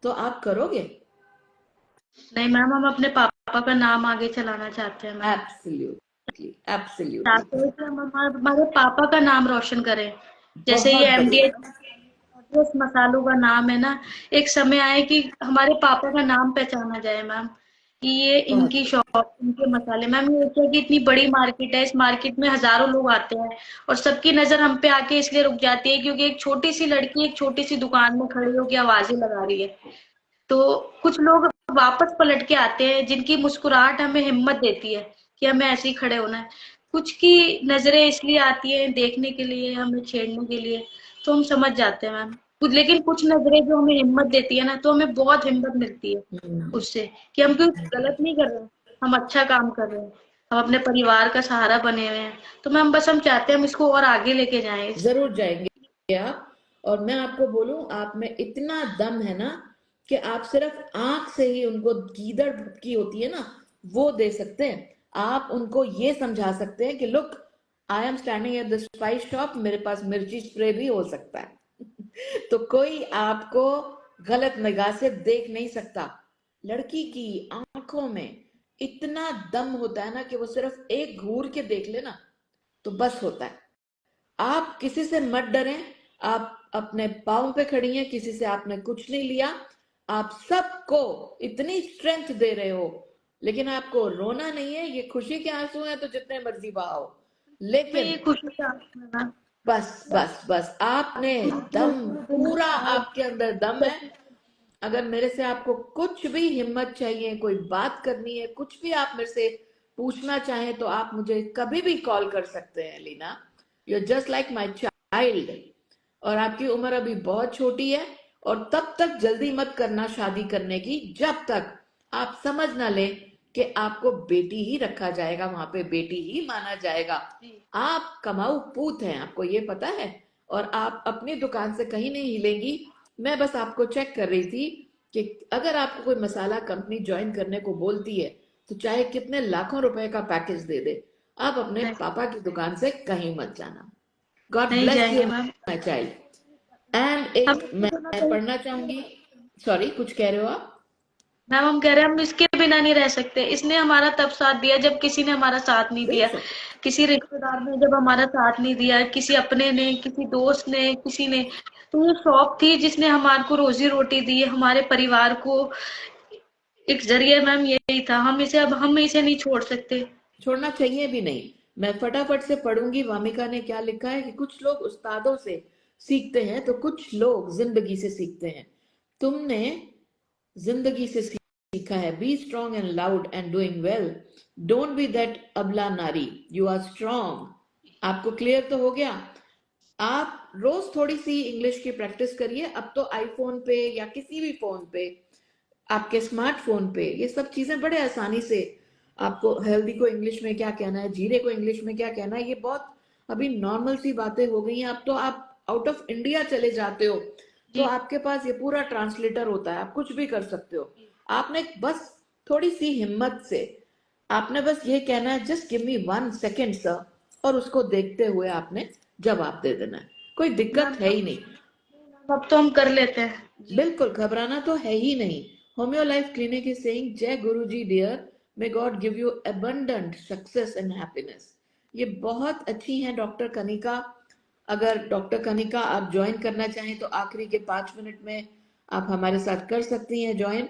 तो आप करोगे? नहीं मैम, हम अपने पापा का नाम आगे चलाना चाहते हैं मैम। Absolutely, absolutely. चाहते हैं कि हम हमारे पापा का नाम रोशन करें। जैसे ये बहुत बढ़िया। एमडीएच मसालों का नाम है ना, एक समय आए कि हमारे पापा का नाम पहचाना जाए मैम, कि ये बहुत इनकी बढ़िया। शॉप, इनके मसाले। मैम ये क्या कि इतनी बड़ी मार्केट है, इस मार्केट में हजारों लोग आते हैं और सबकी नजर हम पे आके इसलिए रुक जाती है क्योंकि एक छोटी सी लड़की एक छोटी सी दुकान में खड़ी होकर आवाजें लगा रही है। तो कुछ लोग वापस पलट के आते हैं जिनकी मुस्कुराहट हमें हिम्मत देती है कि हमें ऐसे ही खड़े होना है। कुछ की नजरें इसलिए आती है देखने के लिए, हमें छेड़ने के लिए, तो हम समझ जाते हैं मैम। लेकिन कुछ नजरें जो हमें हिम्मत देती है ना, तो हमें बहुत हिम्मत मिलती है हम्म, उससे कि हम कुछ गलत नहीं कर रहे हैं, हम अच्छा काम कर रहे हैं, हम अपने परिवार का सहारा बने हुए हैं। तो मैम बस हम चाहते हैं हम इसको और आगे लेके जाएं। जरूर जाएंगे आप। और मैं आपको बोलूं, आप में इतना दम है ना कि आप सिर्फ आंख से ही उनको गीदड़ भुटकी होती है ना, वो दे सकते हैं। आप उनको ये समझा सकते हैं कि look, I am standing at the spice shop, मेरे पास मिर्ची स्प्रे भी हो सकता है। तो कोई आपको गलत निगाह से देख नहीं सकता। लड़की की आंखों में इतना दम होता है ना कि वो सिर्फ एक घूर के देख लेना तो बस होता है। आप किसी से मत डरें। आप अपने पाँव पे खड़ी हैं, किसी से आपने कुछ नहीं लिया। आप सबको इतनी स्ट्रेंथ दे रहे हो, लेकिन आपको रोना नहीं है। ये खुशी के आंसू हैं तो जितने मर्जी बहाओ, मैं ये लेकिन खुशी चाहती हूँ मैम। बस बस बस, आपने दम, पूरा आपके अंदर दम है। अगर मेरे से आपको कुछ भी हिम्मत चाहिए, कोई बात करनी है, कुछ भी आप मेरे से पूछना चाहें, तो आप मुझे कभी भी कॉल कर सकते हैं Leena. You are just like my child. और आपकी उम्र अभी बहुत छोटी है, और तब तक जल्दी मत करना शादी करने की जब तक आप समझ ना ले कि आपको बेटी ही रखा जाएगा, वहां पे बेटी ही माना जाएगा। आप कमाऊ पूत हैं, आपको ये पता है, और आप अपनी दुकान से कहीं नहीं हिलेंगी। मैं बस आपको चेक कर रही थी कि अगर आपको कोई मसाला कंपनी ज्वाइन करने को बोलती है तो चाहे कितने लाखों रुपए का पैकेज दे दे, आप अपने नहीं, पापा की दुकान से कहीं मत जाना। गॉड नहीं ब्लेस यू जाएंगे मैम। My child. एंड हम एक मैं पढ़ना चाहूंगी। सॉरी, कुछ कह रहे हो आप? मैम हम कह रहे हैं हम इसके बिना नहीं रह सकते। इसने हमारा तब साथ दिया जब किसी ने हमारा साथ नहीं दिया। बेशक। किसी रिश्तेदार ने जब हमारा साथ नहीं दिया, किसी अपने ने, किसी दोस्त ने, किसी ने। तो ये शॉप थी जिसने हमारे को रोजी रोटी दी, हमारे परिवार को एक जरिए मैम यही था। हम इसे नहीं छोड़ सकते। छोड़ना चाहिए भी नहीं। मैं फटाफट से पढ़ूंगी वामिका ने क्या लिखा है, कि कुछ लोग उस्तादों से सीखते हैं तो कुछ लोग जिंदगी से सीखते हैं। तुमने जिंदगी से सीखा है। Be strong and loud and doing well. Don't be that अबला नारी, यू आर स्ट्रॉन्ग। आपको क्लियर तो हो गया? आप रोज थोड़ी सी इंग्लिश की प्रैक्टिस करिए। अब तो आईफोन पे या किसी भी फोन पे, आपके स्मार्टफोन पे ये सब चीजें बड़े आसानी से आपको हल्दी को इंग्लिश में क्या कहना है, जीरे को इंग्लिश में क्या कहना है, ये बहुत अभी नॉर्मल सी बातें हो गई हैं। अब तो आप आउट ऑफ इंडिया चले जाते हो तो जी आपके पास ये पूरा ट्रांसलेटर होता है, आप कुछ भी कर सकते हो। आपने बस थोड़ी सी हिम्मत से आपने बस ये कहना है, just give me 1 second sir, और उसको देखते हुए आपने जवाब दे देना है। कोई दिक्कत मैम, है ही नहीं, अब तो हम कर लेते हैं जी। बिल्कुल घबराना तो है ही नहीं। Homeo life clinic is saying, जय Guru ji dear, may God give you abundant success and happiness. ये बहुत अच्छी हैं डॉक्टर कनिका। अगर डॉक्टर कनिका आप ज्वाइन करना चाहें तो आखिरी के 5 मिनट में आप हमारे साथ कर सकती हैं ज्वाइन।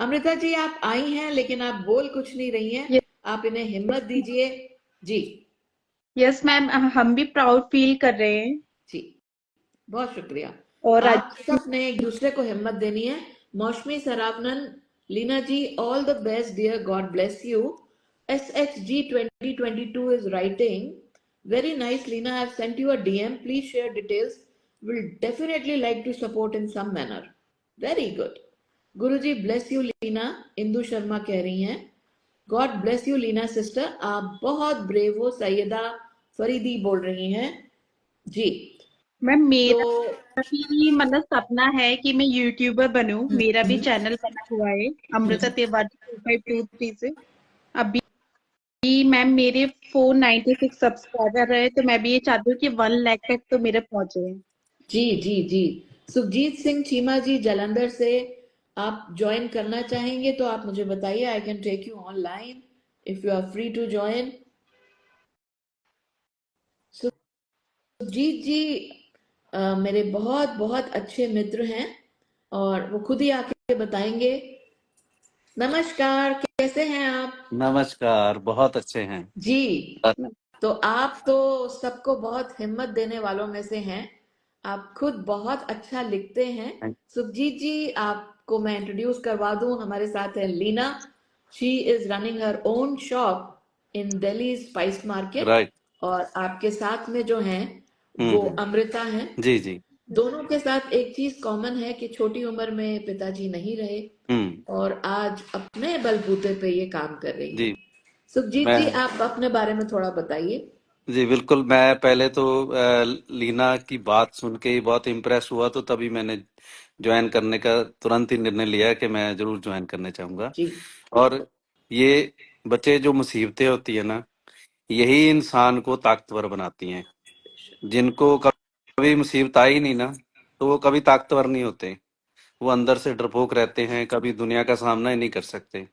अमृता जी आप आई हैं लेकिन आप बोल कुछ नहीं रही हैं, आप इन्हें हिम्मत दीजिए जी। यस मैम, हम भी प्राउड फील कर रहे हैं। जी बहुत शुक्रिया। और आप सब ने एक दूसरे को हिम्मत देनी है। Mousami Saravanan, Leena ji, all the best dear, God bless you. SHG 2022 is writing, very nice Lina, I have sent you a DM, please share details, will definitely like to support in some manner, very good। Guruji bless you Leena, Indu Sharma कह रही हैं, god bless you Leena sister, आप बहुत brave हो। सैयदा फरीदी बोल रही हैं जी। Ma'am, तो मेरा भी मतलब सपना है कि मैं यूट्यूबर बनूं। मेरा भी चैनल बना हुआ है, अमृता तिवारी 2523 से। अभी मैम मेरे 496 सब्सक्राइबर है, तो मैं भी ये चाहती हूँ कि 1 लाख तक तो मेरे पहुंचे। जी जी जी। सुखजीत सिंह चीमा जी जालंधर से, आप ज्वाइन करना चाहेंगे तो आप मुझे बताइए, I can take you online if you are free to join. Sukhjeet ji मेरे बहुत बहुत अच्छे मित्र हैं और वो खुद ही आके बताएंगे। नमस्कार, कैसे हैं आप? नमस्कार, बहुत अच्छे हैं। जी, तो आप तो सबको बहुत हिम्मत देने वालों में से हैं। आप खुद बहुत अच्छा लिखते हैं। सुखजीत जी, आपको मैं इंट्रोड्यूस करवा दूं, हमारे साथ है Leena. She is running her own shop in Delhi spice market. Right. और आपके साथ में जो हैं वो हम्म। अमृता हैं। जी जी। दोनों के साथ एक चीज कॉमन है कि छोटी उम्र में पिताजी नहीं रहे हम्म। और आज अपने बलबूते पे ये काम कर रही हैं। जी सुखजीत जी, मैं आप अपने बारे में थोड़ा बताइए। जी बिल्कुल। मैं पहले तो लीना की बात सुन के ही बहुत इम्प्रेस हुआ, तो तभी मैंने ज्वाइन करने का तुरंत ही निर्णय लिया कि मैं जरूर ज्वाइन करने चाहूंगा। जी और ये बच्चे जो मुसीबतें होती है ना, यही इंसान को ताकतवर बनाती हैं। जिनको कभी मुसीबत आई नहीं ना, तो वो कभी ताकतवर नहीं होते। वो अंदर से डरपोक रहते हैं, कभी दुनिया का सामना ही नहीं कर सकते।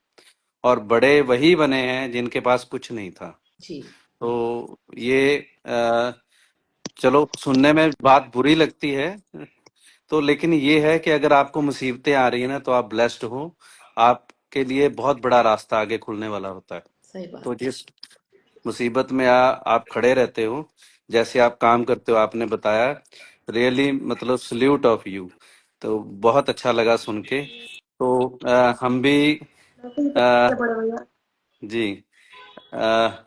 और बड़े वही बने हैं जिनके पास कुछ नहीं था। जी तो ये चलो सुनने में बात बुरी लगती है, तो लेकिन ये है कि अगर आपको मुसीबतें आ रही है ना, तो आप ब्लेस्ड हो। आपके लिए बहुत बड़ा रास्ता आगे खुलने वाला होता है। सही तो बात। जिस मुसीबत में आप खड़े रहते हो, जैसे आप काम करते हो, आपने बताया, रियली मतलब सल्यूट ऑफ यू। तो बहुत अच्छा लगा सुन के। तो हम भी बड़े भैया। जी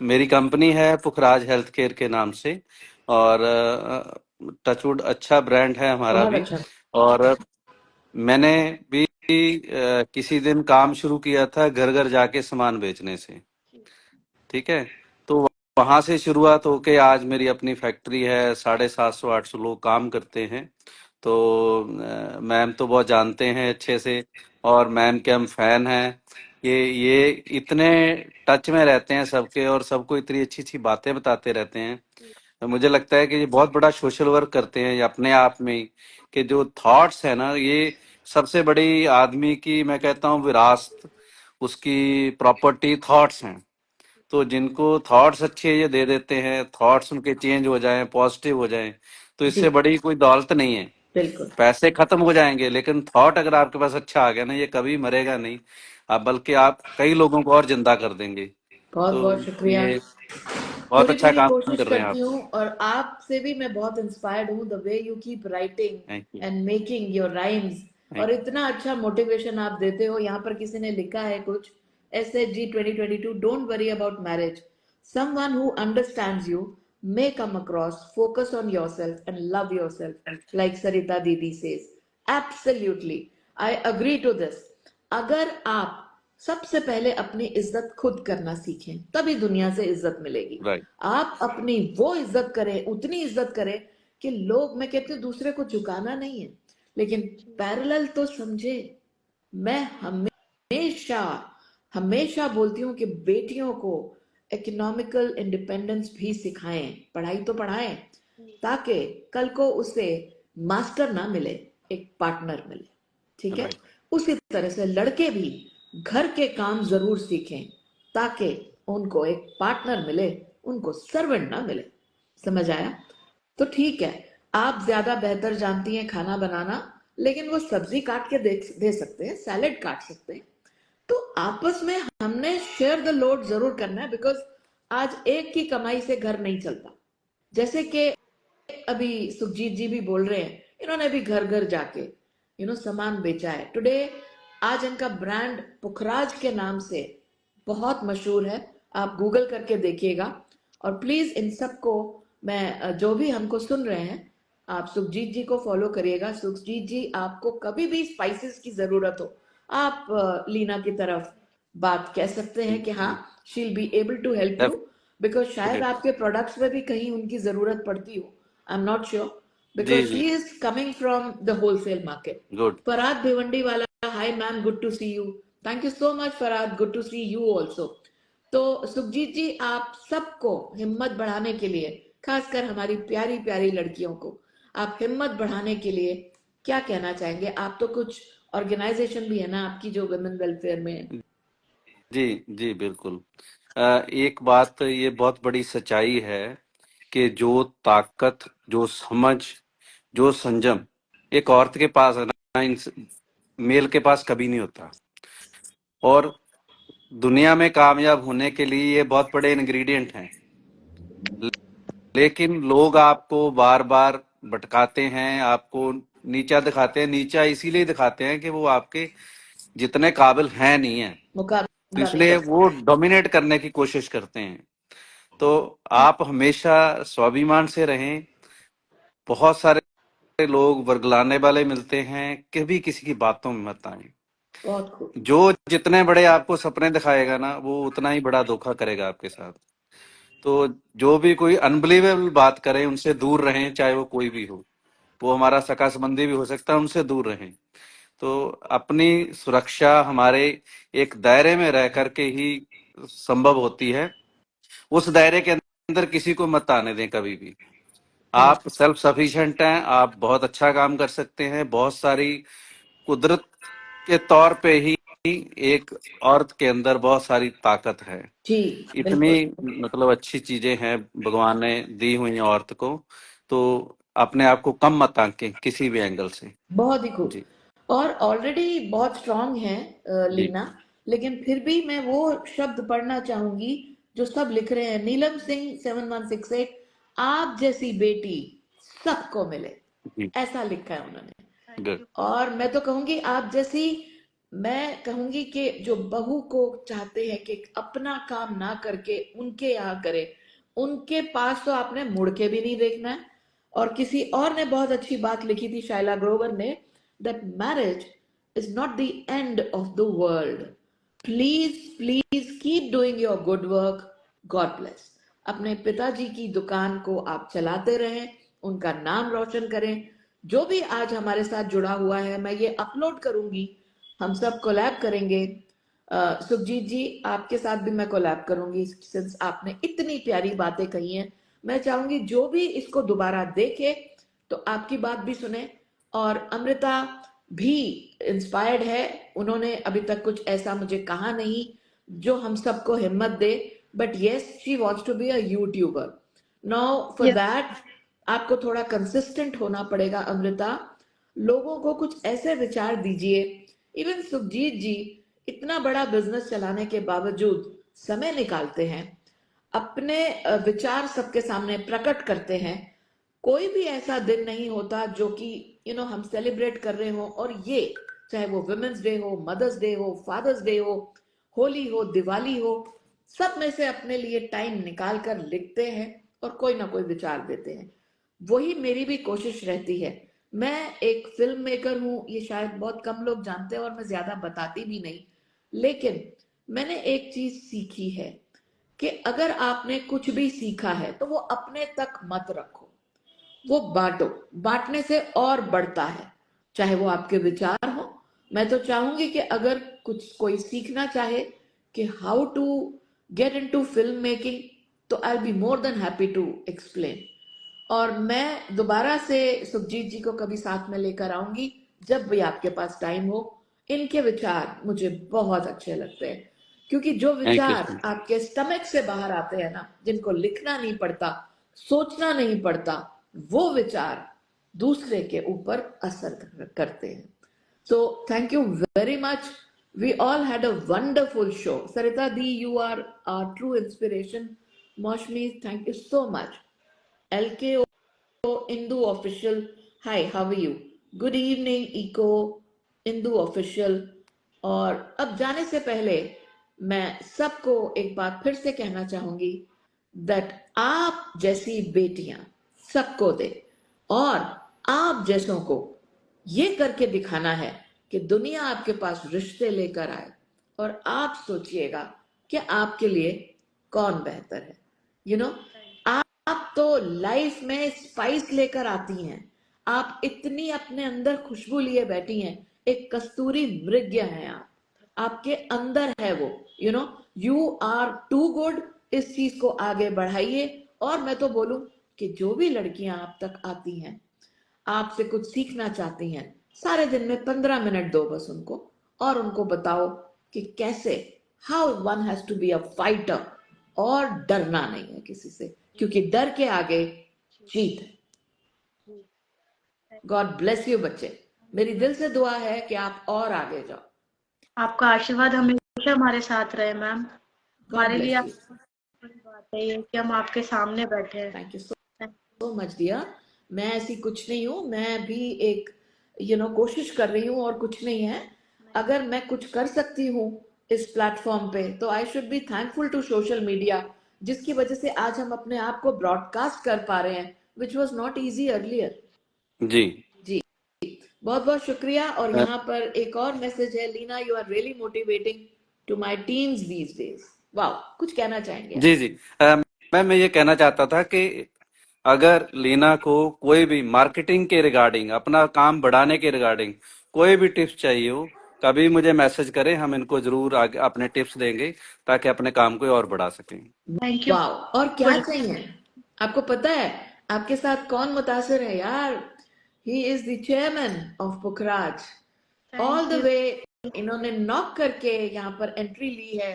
मेरी कंपनी है पुखराज हेल्थ केयर के नाम से, और टचवुड अच्छा ब्रांड है हमारा बहुत भी। अच्छा। और मैंने भी किसी दिन काम शुरू किया था घर घर जाके सामान बेचने से। ठीक है। तो वहां से शुरुआत होके आज मेरी अपनी फैक्ट्री है, 750-800 लोग काम करते हैं। तो मैम तो बहुत जानते हैं अच्छे से, और मैम के हम फैन हैं। ये इतने टच में रहते हैं सबके, और सबको इतनी अच्छी अच्छी बातें बताते रहते हैं। तो मुझे लगता है कि ये बहुत बड़ा सोशल वर्क करते हैं ये अपने आप में ही। कि जो थॉट्स है ना, ये सबसे बड़ी आदमी की मैं कहता हूँ विरासत, उसकी प्रॉपर्टी थॉट्स हैं। तो जिनको थॉट्स अच्छे ये दे देते हैं, थॉट्स उनके चेंज हो जाएं, पॉजिटिव हो जाएं, तो जी इससे बड़ी कोई दौलत नहीं है। बिल्कुल। पैसे खत्म हो जाएंगे, लेकिन थॉट अगर आपके पास अच्छा आ गया ना, ये कभी मरेगा नहीं। आप बल्कि आप कई लोगों को और जिंदा कर देंगे। बहुत तो बहुत शुक्रिया। ये बहुत पूरी अच्छा पूरी काम कोशिश कर रहे हैं आप। करती हूँ और आपसे भी मैं बहुत इंस्पायर्ड हूँ, the way you keep writing thank you. And making your rhymes. Thank और इतना अच्छा मोटिवेशन आप देते हो। यहाँ पर किसी ने लिखा है कुछ, SHG 2022, don't worry about marriage, someone who understands you may come across, focus on yourself and love yourself like Sarita Didi says। Absolutely, I agree to this। अगर आप सबसे पहले अपनी इज्जत खुद करना सीखें, तभी दुनिया से इज्जत मिलेगी। राइट। आप अपनी वो इज्जत करें, उतनी इज्जत करें कि लोग, मैं कहती हूँ दूसरे को झुकाना नहीं है, लेकिन पैरेलल तो समझे। मैं हमेशा हमेशा बोलती हूँ कि बेटियों को इकोनॉमिकल इंडिपेंडेंस भी सिखाएं, पढ़ाई तो पढ़ाएं, ताकि कल को उसे मास्टर ना मिले, एक पार्टनर मिले। ठीक है, राइट। उसी तरह से लड़के भी घर के काम जरूर सीखें, ताकि उनको एक पार्टनर मिले, उनको सर्वेंट ना मिले। समझ आया? तो ठीक है, आप ज्यादा बेहतर जानती हैं खाना बनाना, लेकिन वो सब्जी काट के दे सकते हैं, सैलेड काट सकते हैं। तो आपस में हमने शेयर द लोड जरूर करना है, बिकॉज आज एक की कमाई से घर नहीं चलता। जैसे कि अभी सुखजीत जी भी बोल रहे हैं, इन्होंने भी घर घर जाके सामान बेचा है टुडे। आज इनका ब्रांड पुखराज के नाम से बहुत मशहूर है, आप गूगल करके देखिएगा। और प्लीज इन सबको मैं, जो भी हमको सुन रहे हैं, आप सुखजीत जी को फॉलो करिएगा। सुखजीत जी, आपको कभी भी स्पाइसेस की जरूरत हो, आप लीना की तरफ बात कह सकते हैं कि हाँ, she will be able to help you, because शायद डेफिनेटली। आपके प्रोडक्ट्स में भी कहीं उनकी जरूरत पड़ती हो। आई एम नॉट श्योर, जी because जी। she is coming from the wholesale market. Good. Farad Bhiwandiwala, hi ma'am, good to see you. Thank you so much Farad, good to see you also. तो सुखजीत जी, आप सबको हिम्मत बढ़ाने के लिए, खासकर हमारी प्यारी प्यारी लड़कियों को आप हिम्मत बढ़ाने के लिए क्या कहना चाहेंगे? आप तो कुछ ऑर्गेनाइजेशन भी है ना आपकी जो वुमेन वेलफेयर में है। जी जी बिल्कुल। एक बात ये बहुत बड़ी सच्चाई है कि जो ताकत, जो समझ, जो संयम एक औरत के पास है ना, मेल के पास कभी नहीं होता। और दुनिया में कामयाब होने के लिए ये बहुत बड़े इंग्रेडिएंट हैं, लेकिन लोग आपको बार बार भटकाते हैं, आपको नीचा दिखाते हैं। नीचा इसीलिए दिखाते हैं कि वो आपके जितने काबिल हैं नहीं है, तो मुकाबला नहीं इसलिए कर वो सकते। डोमिनेट करने की कोशिश करते हैं। तो आप हमेशा स्वाभिमान से रहें। बहुत सारे लोग वर्गलाने वाले मिलते हैं, कभी किसी की बातों में मत आए। बहुत खूब। जो जितने बड़े आपको सपने दिखाएगा ना, वो उतना ही बड़ा धोखा करेगा आपके साथ। तो जो भी कोई अनबिलीवेबल बात करे, उनसे दूर रहें, चाहे वो कोई भी हो। वो हमारा सगा संबंधी भी हो सकता है, उनसे दूर रहें। तो अपनी सुरक्षा हमारे एक दायरे में रह करके ही संभव होती है। उस दायरे के अंदर किसी को मत आने दें कभी भी। आप सेल्फ सफिशिएंट हैं, आप बहुत अच्छा काम कर सकते हैं। बहुत सारी कुदरत के तौर पे ही एक औरत के अंदर बहुत सारी ताकत है। जी इतनी बिल्कुल। मतलब अच्छी चीजें हैं भगवान ने दी हुई हैं औरत को। तो अपने आप को कम मत आंकें किसी भी एंगल से। बहुत ही खूब। जी और ऑलरेडी बहुत स्ट्रांग है जी लीना, लेकिन फिर भी मैं वो शब्द पढ़ना चाहूंगी जो सब लिख रहे हैं। नीलम सिंह 7168, आप जैसी बेटी सबको मिले, जी। ऐसा लिखा है उन्होंने। Thank good. यू। और मैं तो कहूंगी आप जैसी, मैं कहूंगी कि जो बहू को चाहते हैं कि अपना काम ना करके उनके यहाँ करे, उनके पास तो आपने मुड़ के भी नहीं देखना है। और किसी और ने बहुत अच्छी बात लिखी थी, शायला ग्रोवर ने, that marriage is not the end of the world. Please please keep doing your good work, God bless. अपने पिताजी की दुकान को आप चलाते रहें, उनका नाम रोशन करें। जो भी आज हमारे साथ जुड़ा हुआ है, मैं ये अपलोड करूंगी, हम सब कोलैब करेंगे। सुखजीत जी, आपके साथ भी मैं कोलैब करूंगी, सिंस आपने इतनी प्यारी बातें कही हैं। मैं चाहूंगी जो भी इसको दोबारा देखे तो आपकी बात भी सुने। और अमृता भी इंस्पायर्ड है, उन्होंने अभी तक कुछ ऐसा मुझे कहा नहीं जो हम सबको हिम्मत दे, but yes, she wants to be a YouTuber. Now for yes. That आपको थोड़ा कंसिस्टेंट होना पड़ेगा अमृता। लोगों को कुछ ऐसे विचार दीजिए। इवन सुखजीत जी इतना बड़ा बिजनेस चलाने के बावजूद समय निकालते हैं, अपने विचार सबके सामने प्रकट करते हैं। कोई भी ऐसा दिन नहीं होता जो कि हम सेलिब्रेट कर रहे हो, और ये चाहे वो वुमेन्स डे हो, मदर्स डे हो, फादर्स डे हो, होली हो, दिवाली हो, सब में से अपने लिए टाइम निकाल कर लिखते हैं और कोई ना कोई विचार देते हैं। वही मेरी भी कोशिश रहती है। मैं एक फिल्म मेकर हूँ, ये शायद बहुत कम लोग जानते हैं और मैं ज्यादा बताती भी नहीं, लेकिन मैंने एक चीज सीखी है कि अगर आपने कुछ भी सीखा है तो वो अपने तक मत रखो, वो बांटो। बांटने से और बढ़ता है, चाहे वो आपके विचार हो। मैं तो चाहूंगी कि अगर कुछ कोई सीखना चाहे कि how to get into film making, तो I be more than happy to explain. और मैं दोबारा से सुखजीत जी को कभी साथ में लेकर आऊंगी जब भी आपके पास टाइम हो। इनके विचार मुझे बहुत अच्छे लगते हैं, क्योंकि जो थैंक यू। विचार आपके स्टमक से बाहर आते हैं ना, जिनको लिखना नहीं पड़ता, सोचना नहीं पड़ता, वो विचार दूसरे के ऊपर असर करते हैं। So thank you very much. We all had a wonderful show. Sarita Di, you are our true inspiration. Moshmi, thank you so much. LKO Indu Official, hi, how are you? Good evening, Eco Indu Official. और अब जाने से पहले मैं सबको एक बात फिर से कहना चाहूंगी दैट आप जैसी बेटियां सबको दे, और आप जैसों को ये करके दिखाना है कि दुनिया आपके पास रिश्ते लेकर आए, और आप सोचिएगा कि आपके लिए कौन बेहतर है। यू नो, आप तो लाइफ में स्पाइस लेकर आती हैं, आप इतनी अपने अंदर खुशबू लिए बैठी हैं, एक कस्तूरी मृग्य हैं आप, आपके अंदर है वो। You are too good. इस चीज को आगे बढ़ाइए। और मैं तो बोलूं कि जो भी लड़कियां आप तक आती हैं, आपसे कुछ सीखना चाहती हैं, सारे दिन में 15 मिनट दो बस उनको, और उनको बताओ कि कैसे, how one has to be a fighter, और डरना नहीं है किसी से, क्योंकि डर के आगे जीत है। गॉड ब्लेस यू बच्चे। मेरी दिल से दुआ है कि आप और आगे जाओ। आपका आशीर्वाद हमेशा हमारे साथ रहे मैम। गॉड हमारे लिए ब्लेस यू। बड़ी बात है ये कि हम आपके सामने बैठे हैं। Thank you so much dear. मैं ऐसी कुछ नहीं हूं, मैं भी एक कोशिश कर रही हूं, और कुछ नहीं है। अगर मैं कुछ कर सकती हूँ इस प्लेटफॉर्म पे, तो I should be thankful to social media, जिसकी वजह से आज हम अपने आप को ब्रॉडकास्ट कर पा रहे हैं, which was not easy earlier. जी जी, बहुत बहुत शुक्रिया। और यहाँ पर एक और मैसेज है, Leena you are really motivating to my teams these days. वाह, कुछ कहना चाहेंगे आप? जी जी। मैं ये कहना चाहता था कि अगर लीना को कोई भी मार्केटिंग के रिगार्डिंग, अपना काम बढ़ाने के रिगार्डिंग कोई भी टिप्स चाहिए हो, कभी मुझे मैसेज करें, हम इनको जरूर आगे अपने टिप्स देंगे ताकि अपने काम को और बढ़ा सकें। Thank you. वाह, और क्या चाहिए आपको? पता है आपके साथ कौन मुतासिर है यार? He is the chairman of Pukhraj. All the way इन्होंने नॉक करके यहाँ पर एंट्री ली है,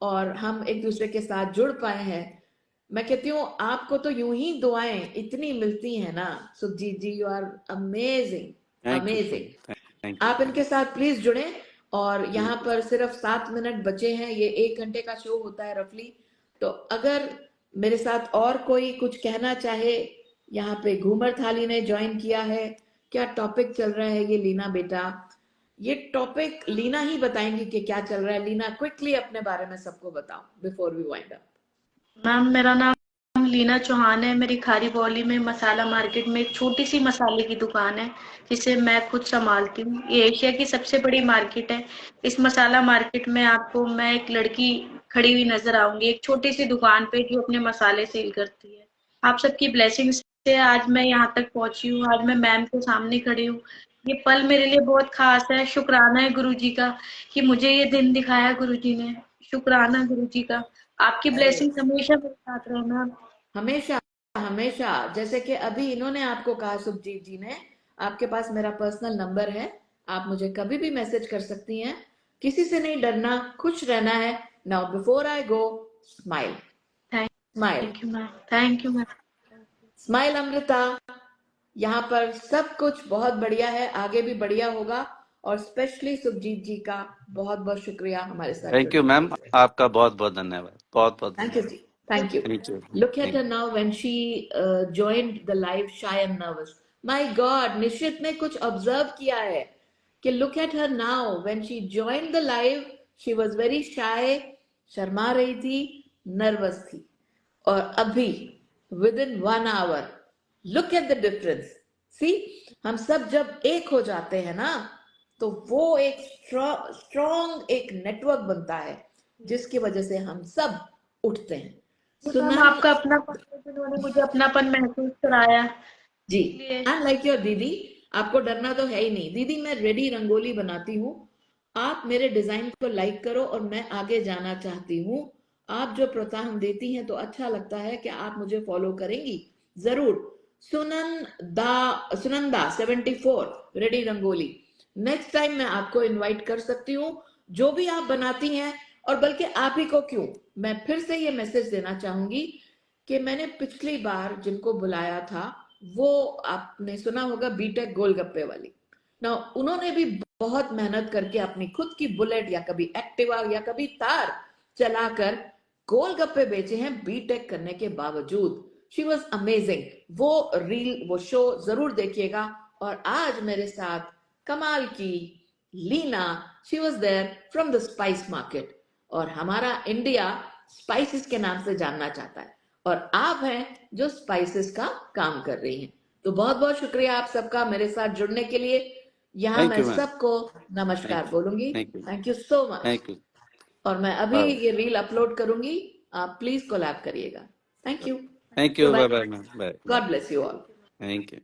और हम एक दूसरे के साथ जुड़ पाए हैं। मैं कहती हूँ आपको तो यूं ही दुआएं इतनी मिलती हैं ना Sukhjeet ji, you are amazing, thank you. Amazing. Thank you. आप इनके साथ प्लीज जुड़ें। और यहाँ पर सिर्फ 7 मिनट बचे हैं, ये 1 घंटे का शो होता है रफली। तो अगर मेरे साथ और कोई कुछ कहना चाहे, यहाँ पे घूमर थाली ने ज्वाइन किया है। क्या टॉपिक चल रहा है ये लीना बेटा? ये टॉपिक लीना ही बताएंगी कि क्या चल रहा है। लीना, क्विकली अपने बारे में सबको बताओ before we wind up. Ma'am मेरा नाम लीना चौहान है। मेरी खारी बौली में मसाला मार्केट में एक छोटी सी मसाले की दुकान है, जिसे मैं खुद संभालती हूँ। ये एशिया की सबसे बड़ी मार्केट है। इस मसाला मार्केट में आपको मैं एक लड़की खड़ी हुई नजर आऊंगी, एक छोटी सी दुकान पे जो अपने मसाले सेल करती है। आप सबकी ब्लेसिंग से आज मैं यहाँ तक पहुंची हूँ। आज मैं मैम के सामने खड़ी हूँ। ये पल मेरे लिए बहुत खास है। शुक्राना है गुरु जी का कि मुझे ये दिन दिखाया गुरु जी ने। शुक्राना गुरु जी का। आपकी अरे ब्लेसिंग हमेशा मेरे साथ रहे मैम। हमेशा हमेशा, जैसे कि अभी इन्होंने आपको कहा, सुखजीत जी ने, आपके पास मेरा पर्सनल नंबर है, आप मुझे कभी भी मैसेज कर सकती हैं। किसी से नहीं डरना, खुश रहना है। Now before I go, smile, smile, thank you ma'am. Thank you ma'am. Smile Amrita. यहाँ पर सब कुछ बहुत बढ़िया है, आगे भी बढ़िया होगा। और स्पेशली सुखजीत जी का बहुत बहुत शुक्रिया हमारे साथ थैंक यू जुड़ने के मैम, लिए। आपका बहुत बहुत धन्यवाद, बहुत बहुत Thank you, धन्यवाद। जी. Thank you. Thank you. Look at her now when she joined the live, shy and nervous. My God, निश्चित ने कुछ observe किया है कि look at her now when she joined the live, she was very shy, Sharma रही थी, nervous थी, और अभी within 1 hour, look at the difference. See, हम सब जब एक हो जाते हैं ना, तो वो एक स्ट्रॉन्ग एक नेटवर्क बनता है जिसकी वजह से हम सब उठते हैं। मैम सुनन आपका अपनापन, जिन्होंने मुझे अपनापन महसूस कराया, जी, इसलिए एंड लाइक योर दीदी, आपको डरना तो है ही नहीं। दीदी मैं रेडी रंगोली बनाती हूँ, आप मेरे डिजाइन को लाइक करो और मैं आगे जाना चाहती हूँ। आप जो प्रोत्साहन देती हैं तो अच्छा लगता है कि आप मुझे फॉलो करेंगी जरूर। Sunanda 74 ready rangoli, next time मैं आपको इनवाइट कर सकती हूँ। जो भी आप बनाती हैं, और बल्कि आप ही को क्यों, मैं फिर से ये मैसेज देना चाहूंगी कि मैंने पिछली बार जिनको बुलाया था वो आपने सुना होगा बीटेक गोलगप्पे वाली ना, उन्होंने भी बहुत मेहनत करके अपनी खुद की बुलेट या कभी एक्टिवा या कभी तार चलाकर गोलगप्पे बेचे हैं बीटेक करने के बावजूद। She was amazing. वो रील, वो शो जरूर देखिएगा। और आज मेरे साथ कमाल की Leena, she was there from the spice market, और हमारा इंडिया स्पाइसेस के नाम से जानना चाहता है, और आप हैं जो स्पाइसेस का काम कर रही हैं। तो बहुत बहुत शुक्रिया आप सबका मेरे साथ जुड़ने के लिए। यहाँ थैंक मैं यू मैम, सबको नमस्कार थैंक यू, बोलूंगी। Thank you, thank you so much. Thank you. और मैं अभी बाय ये रील अपलोड करूंगी, आप प्लीज कोलैब करिएगा। Thank you. Thank you, bye. Bye bye ma'am, bye bye, God bless you all. Thank you.